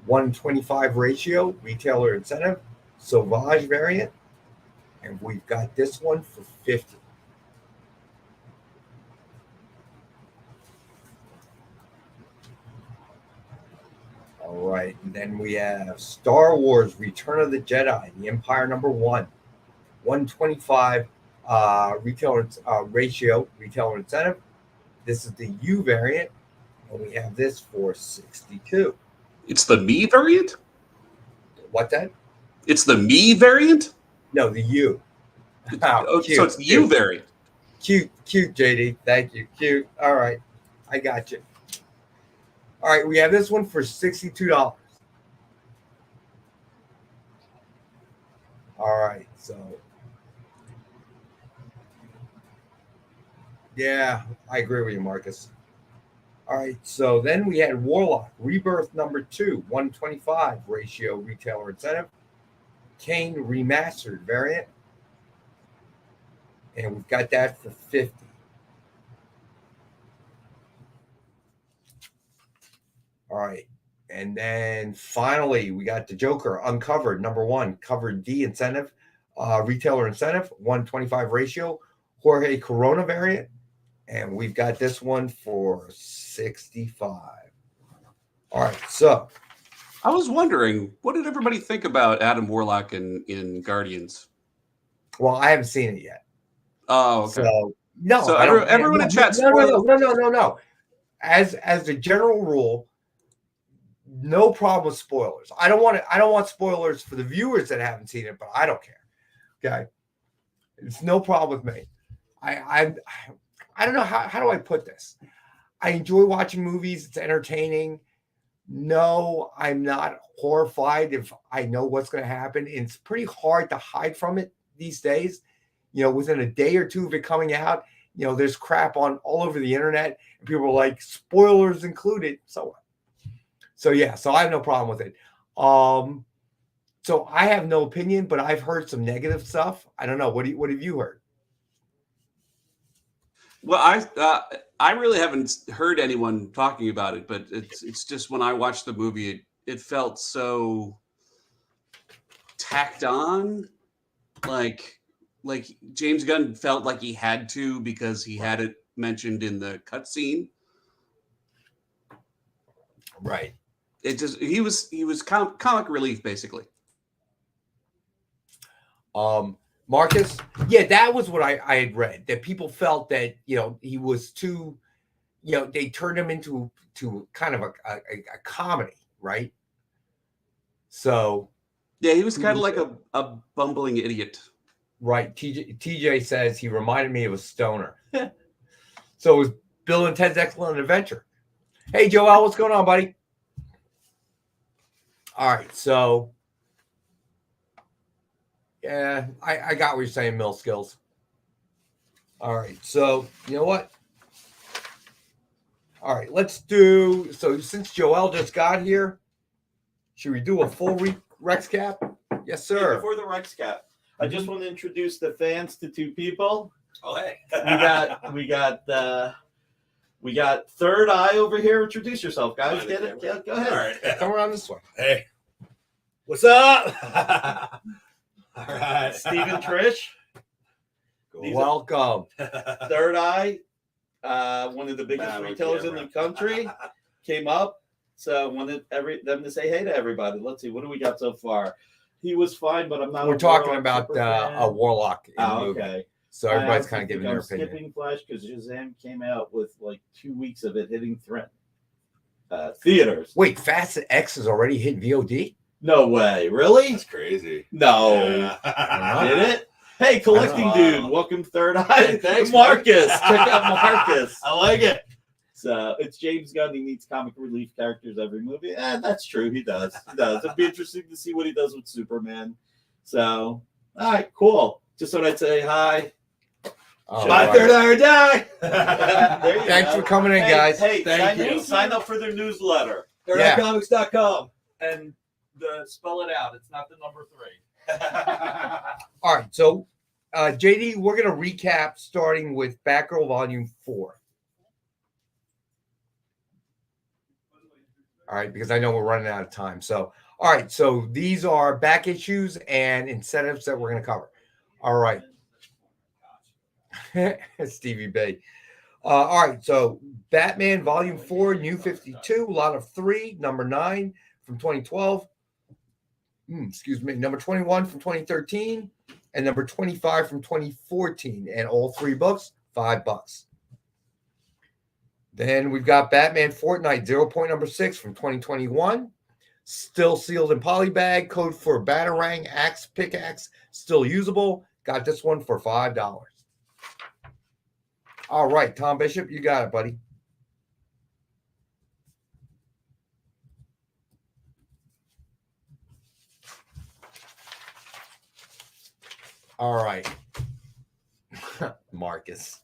1 in 25 ratio, retailer incentive, Sauvage variant. And we've got this one for $50. All right, and then we have Star Wars Return of the Jedi, the Empire #1, 1 in 25 retailer ratio, retailer incentive. This is the U variant, and we have this for $62. It's the me variant? What that? It's the me variant? No, the U. Oh, so it's the U variant. Cute, JD. Thank you. Cute. All right, I got you. All right, we have this one for $62. All right, so yeah, I agree with you, Marcus. All right, so then we had Warlock Rebirth #2, 1 in 25 ratio retailer incentive, Kane remastered variant, and we've got that for $50. All right. And then finally, we got the Joker Uncovered #1, covered D incentive, retailer incentive, 1 in 25 ratio, Jorge Corona variant. And we've got this one for $65. All right. So I was wondering, what did everybody think about Adam Warlock in Guardians? well, I haven't seen it yet. Oh, okay. So no, So I don't, everyone in chat, no. As the general rule, no problem with spoilers. I don't want spoilers for the viewers that haven't seen it, but I don't care. Okay. It's no problem with me. I don't know how do I put this. I enjoy watching movies. It's entertaining. No, I'm not horrified if I know what's going to happen. And it's pretty hard to hide from it these days. You know, within a day or two of it coming out, you know, there's crap on all over the internet, and people are like, spoilers included. So yeah, so I have no problem with it. So I have no opinion, but I've heard some negative stuff. I don't know. What have you heard? Well, I really haven't heard anyone talking about it, but it's just when I watched the movie, it felt so tacked on, like James Gunn felt like he had to because he had it mentioned in the cutscene. Right. It just he was comic relief basically. Marcus, yeah, that was what I had read, that people felt that, you know, he was too, you know, they turned him into kind of a comedy, right? So Yeah, he was kind of like a bumbling idiot. Right. TJ says he reminded me of a stoner. So it was Bill and Ted's Excellent Adventure. Hey, Joel, what's going on, buddy? All right. So, yeah, I got what you're saying, Mill Skills. All right. So, you know what? All right. Let's do. So, since Joel just got here, should we do a full Rex cap? Yes, sir. Before the Rex cap, I just want to introduce the fans to two people. Oh, hey. We got Third Eye over here. Introduce yourself, guys. Hi, Get it? Yeah, go ahead. All right. Come around this way. Hey. What's up? All right. Stephen Trish. These are- Welcome. Third Eye, one of the biggest Nah, retailers in the country, came up. So wanted them to say hey to everybody. Let's see, what do we got so far? He was fine, but I'm not. We're talking about a Warlock. Okay. So everybody's kind of giving their opinion. Skipping Flash because Shazam came out with like 2 weeks of it hitting theaters. Wait, Fast X is already hit VOD? No way, really? That's crazy. No, Yeah. did it? Hey, collecting Wow. dude, welcome Third Eye. Hey, thanks, Marcus. Check out Marcus. I like it. So it's James Gunn. He needs comic relief characters every movie. That's true. He does. It'd be interesting to see what he does with Superman. So, all right, cool. Just thought I'd say hi. All My right. Third Eye or die. There you Thanks go. for coming in, Hey, guys. Hey, Thank you. sign up for their newsletter. ThirdEyeComics.com. And spell it out. It's not the number 3. All right. So, JD, we're going to recap starting with Batgirl Volume 4. All right, because I know we're running out of time. So, all right. So these are back issues and incentives that we're going to cover. All right. Stevie B. All right. So Batman Volume 4, New 52, lot of 3, number 9 from 2012. Excuse me. Number 21 from 2013 and number 25 from 2014. And all 3 books, $5. Then we've got Batman Fortnite 0.6 from 2021. Still sealed in polybag. Code for Batarang Axe Pickaxe. Still usable. Got this one for $5. All right, Tom Bishop, you got it, buddy. All right. Marcus.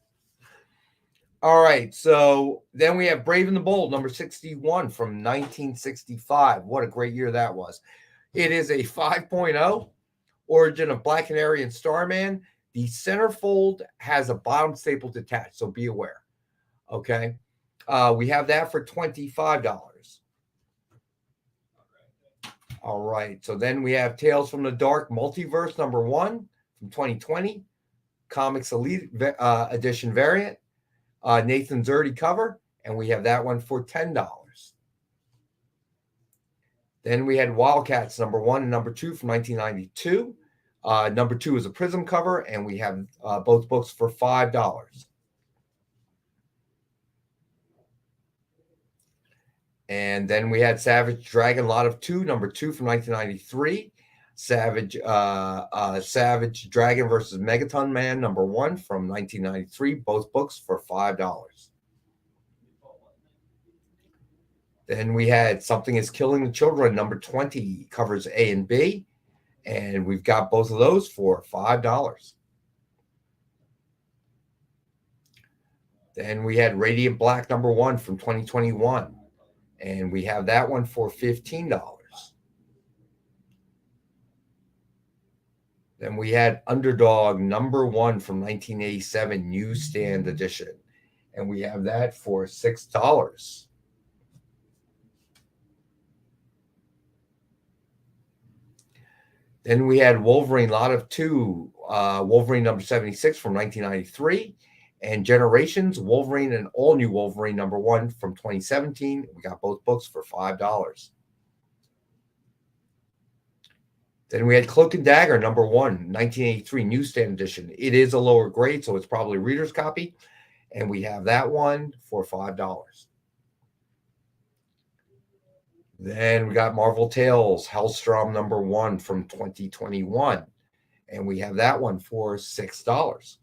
All right, so then we have Brave and the Bold, number 61 from 1965. What a great year that was. It is a 5.0, origin of Black Canary and Starman. The centerfold has a bottom staple detached, so be aware. Okay, we have that for $25. All right, so then we have Tales from the Dark Multiverse, number 1 from 2020, Comics Elite Edition variant. Nathan Zerdy cover, and we have that one for $10. Then we had Wildcats number 1 and number 2 from 1992. Number 2 is a Prism cover, and we have both books for $5. And then we had Savage Dragon Lot of 2, number 2 from 1993. Savage Dragon versus Megaton Man, number 1 from 1993. Both books for $5. Then we had Something is Killing the Children, number 20, covers A and B. And we've got both of those for $5. Then we had Radiant Black, number 1 from 2021. And we have that one for $15. Then we had Underdog number 1 from 1987 newsstand edition. And we have that for $6. Then we had Wolverine lot of 2, Wolverine number 76 from 1993. And Generations, Wolverine and All New Wolverine number 1 from 2017. We got both books for $5. Then we had Cloak and Dagger, number 1, 1983, newsstand edition. It is a lower grade, so it's probably a reader's copy. And we have that one for $5. Then we got Marvel Tales, Hellstrom #1 from 2021. And we have that one for $6.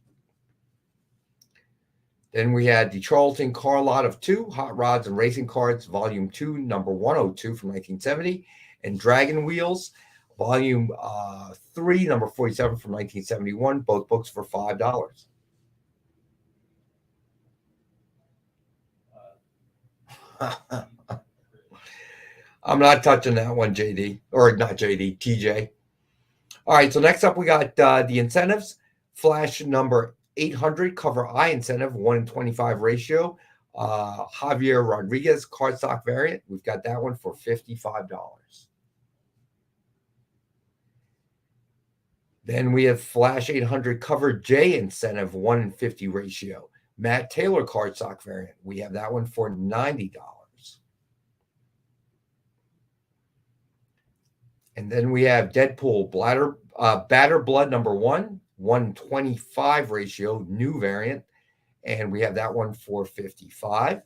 Then we had the Charlton Car Lot of 2, Hot Rods and Racing Cards, Volume 2, number 102 from 1970. And Dragon Wheels, Volume 3, number 47 from 1971. Both books for $5. I'm not touching that one, JD. Or not JD, TJ. All right, so next up we got the incentives. Flash number 800, cover I incentive, 1-in-25 ratio. Javier Rodriguez cardstock variant. We've got that one for $55. Then we have Flash 800 cover J incentive, 1-in-50 ratio. Matt Taylor cardstock variant. We have that one for $90. And then we have Deadpool Batter Blood #1, 1-in-25 ratio, new variant. And we have that one for $55.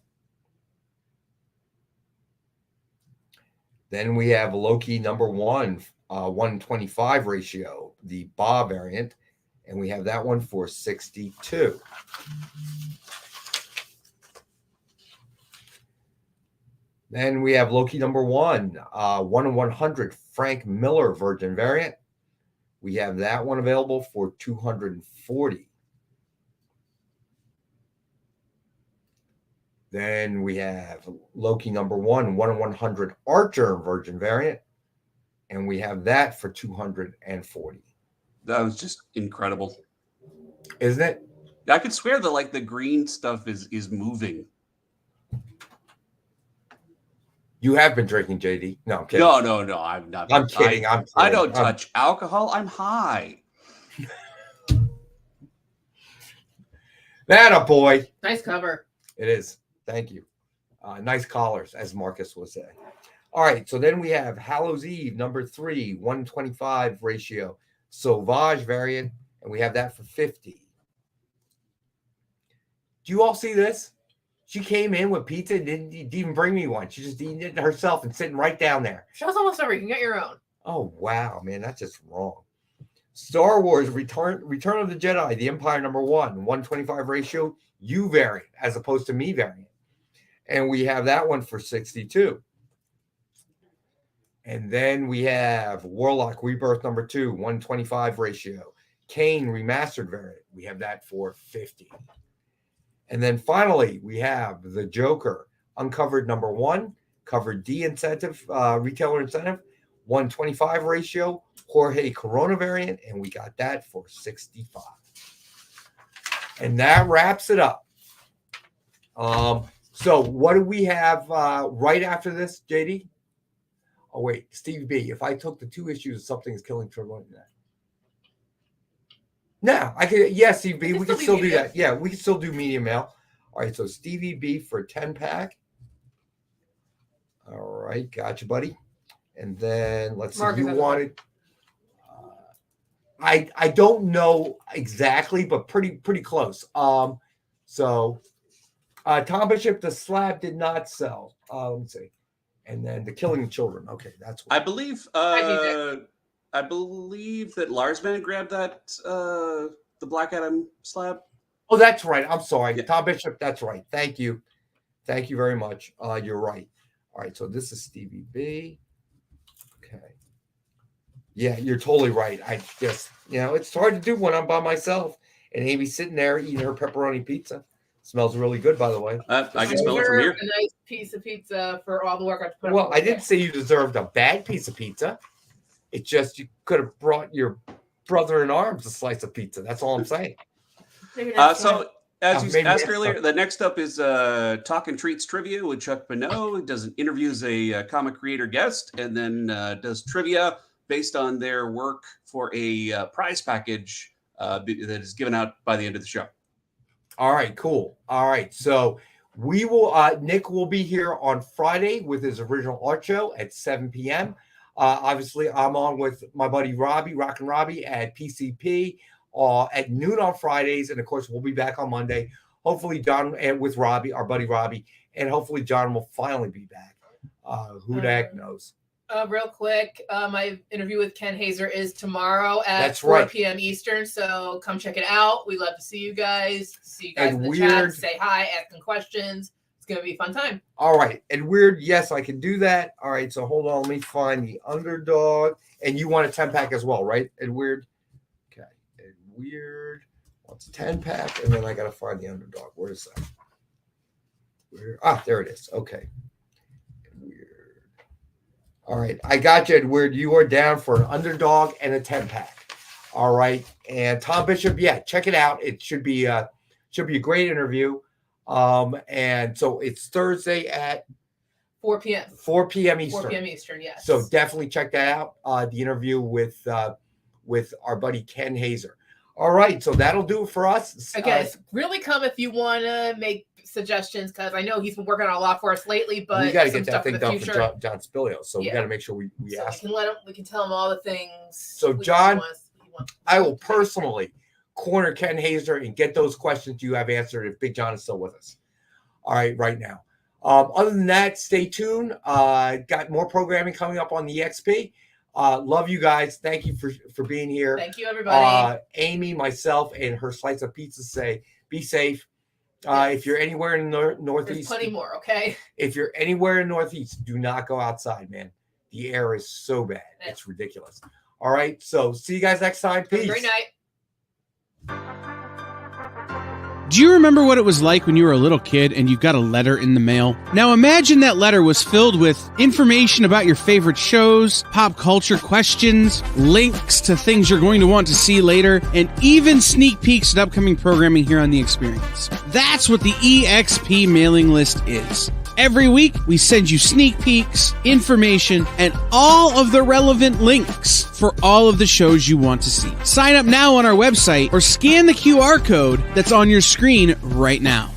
Then we have Loki #1, 1-in-25 ratio, the Bob variant. And we have that one for $62. Then we have Loki #1, 1-in-100 Frank Miller Virgin variant. We have that one available for $240. Then we have Loki #1, 1-in-100 Archer Virgin variant. And we have that for $240. That was just incredible. Isn't it? I could swear that the green stuff is moving. You have been drinking, JD. No, I'm kidding. No, I'm not. I'm kidding. I don't touch alcohol. I'm high. That a boy. Nice cover. It is. Thank you. Nice collars, as Marcus would say. All right, so then we have Hallows Eve #3, 1-in-25 ratio, Sauvage variant, and we have that for $50. Do you all see this? She came in with pizza and didn't even bring me one. She just eating it herself and sitting right down there. Show's almost over. You can get your own. Oh, wow, man. That's just wrong. Star Wars Return of the Jedi, the Empire #1, 1-in-25 ratio, U variant, as opposed to me variant. And we have that one for $62. And then we have Warlock Rebirth #2, 1-in-25 ratio, Kane remastered variant. We have that for $50. And then finally, we have the Joker Uncovered #1, covered D incentive, retailer incentive, 1-in-25 ratio, Jorge Corona variant, and we got that for $65. And that wraps it up. So what do we have right after this, JD? Oh, wait, Steve B. If I took the 2 issues of Something is Killing Trevor, no, I could. Yes, Steve B. We can still do that. Yeah, we can still do medium mail. All right, so Stevie B for a 10-pack. All right, gotcha, buddy. And then let's see. You wanted. I don't know exactly, but pretty close. So Tom Bishop, the slab did not sell. Let me see. And then the Killing Children. Okay, that's what I believe. I believe that Larsman grabbed that the Black Adam slab. Oh, that's right. I'm sorry. Yeah. Tom Bishop, that's right. Thank you. Thank you very much. You're right. All right, so this is Stevie B. Okay. Yeah, you're totally right. I just, it's hard to do when I'm by myself. And Amy's sitting there eating her pepperoni pizza. Smells really good, by the way. I can smell it from here. A nice piece of pizza for all the work I put. Well, I didn't say you deserved a bad piece of pizza. It's just you could have brought your brother in arms a slice of pizza. That's all I'm saying. So, as you asked earlier, the next up is Talkin' Treats Trivia with Chuck Bonneau. He does interviews a comic creator guest and then does trivia based on their work for a prize package that is given out by the end of the show. All right, cool. All right, so we will. Nick will be here on Friday with his original art show at 7 p.m. Obviously, I'm on with my buddy Robbie, Rockin' Robbie, at PCP at noon on Fridays, and of course, we'll be back on Monday. Hopefully, John and with Robbie, our buddy Robbie, and hopefully John will finally be back. Who the heck knows? Real quick, my interview with Ken Hazer is tomorrow at That's 4 right. p.m. Eastern, so come check it out. We love to see you guys. See you guys And in the weird- chat. Say hi, ask them questions. It's going to be a fun time. All right. And weird, yes, I can do that. All right, so hold on. Let me find the underdog. And you want a 10-pack as well, right? And weird. Okay. And weird wants a 10-pack. And then I got to find the underdog. Where is that? Weird. Ah, there it is. Okay. Weird. All right. I got you, Weird. You are down for an underdog and a 10-pack. All right. And Tom Bishop, yeah, check it out. It should be a great interview. And so it's Thursday at 4 p.m. 4 p.m. Eastern. 4 p.m. Eastern, yes. So definitely check that out. The interview with our buddy Ken Hazer. All right, so that'll do it for us. Again, really come if you want to make suggestions, because I know he's been working on a lot for us lately, but we got to some get that stuff thing for the done future. for John Spilio. So we Yeah. got to make sure we So ask. we can tell him all the things. So, John, I will personally corner Ken Hazer and get those questions you have answered if Big John is still with us. All right, right now. Other than that, stay tuned. Got more programming coming up on the EXP. Love you guys. Thank you for being here. Thank you, everybody. Amy, myself, and her slice of pizza say, be safe. Yes. If you're anywhere in the There's Northeast, plenty more, okay? if you're anywhere in Northeast, do not go outside, man. The air is so bad. Yeah. It's ridiculous. All right. So see you guys next time. Have a Peace. great night. Do you remember what it was like when you were a little kid and you got a letter in the mail? Now imagine that letter was filled with information about your favorite shows, pop culture questions, links to things you're going to want to see later, and even sneak peeks at upcoming programming here on The Experience. That's what the EXP mailing list is. Every week, we send you sneak peeks, information, and all of the relevant links for all of the shows you want to see. Sign up now on our website or scan the QR code that's on your screen right now.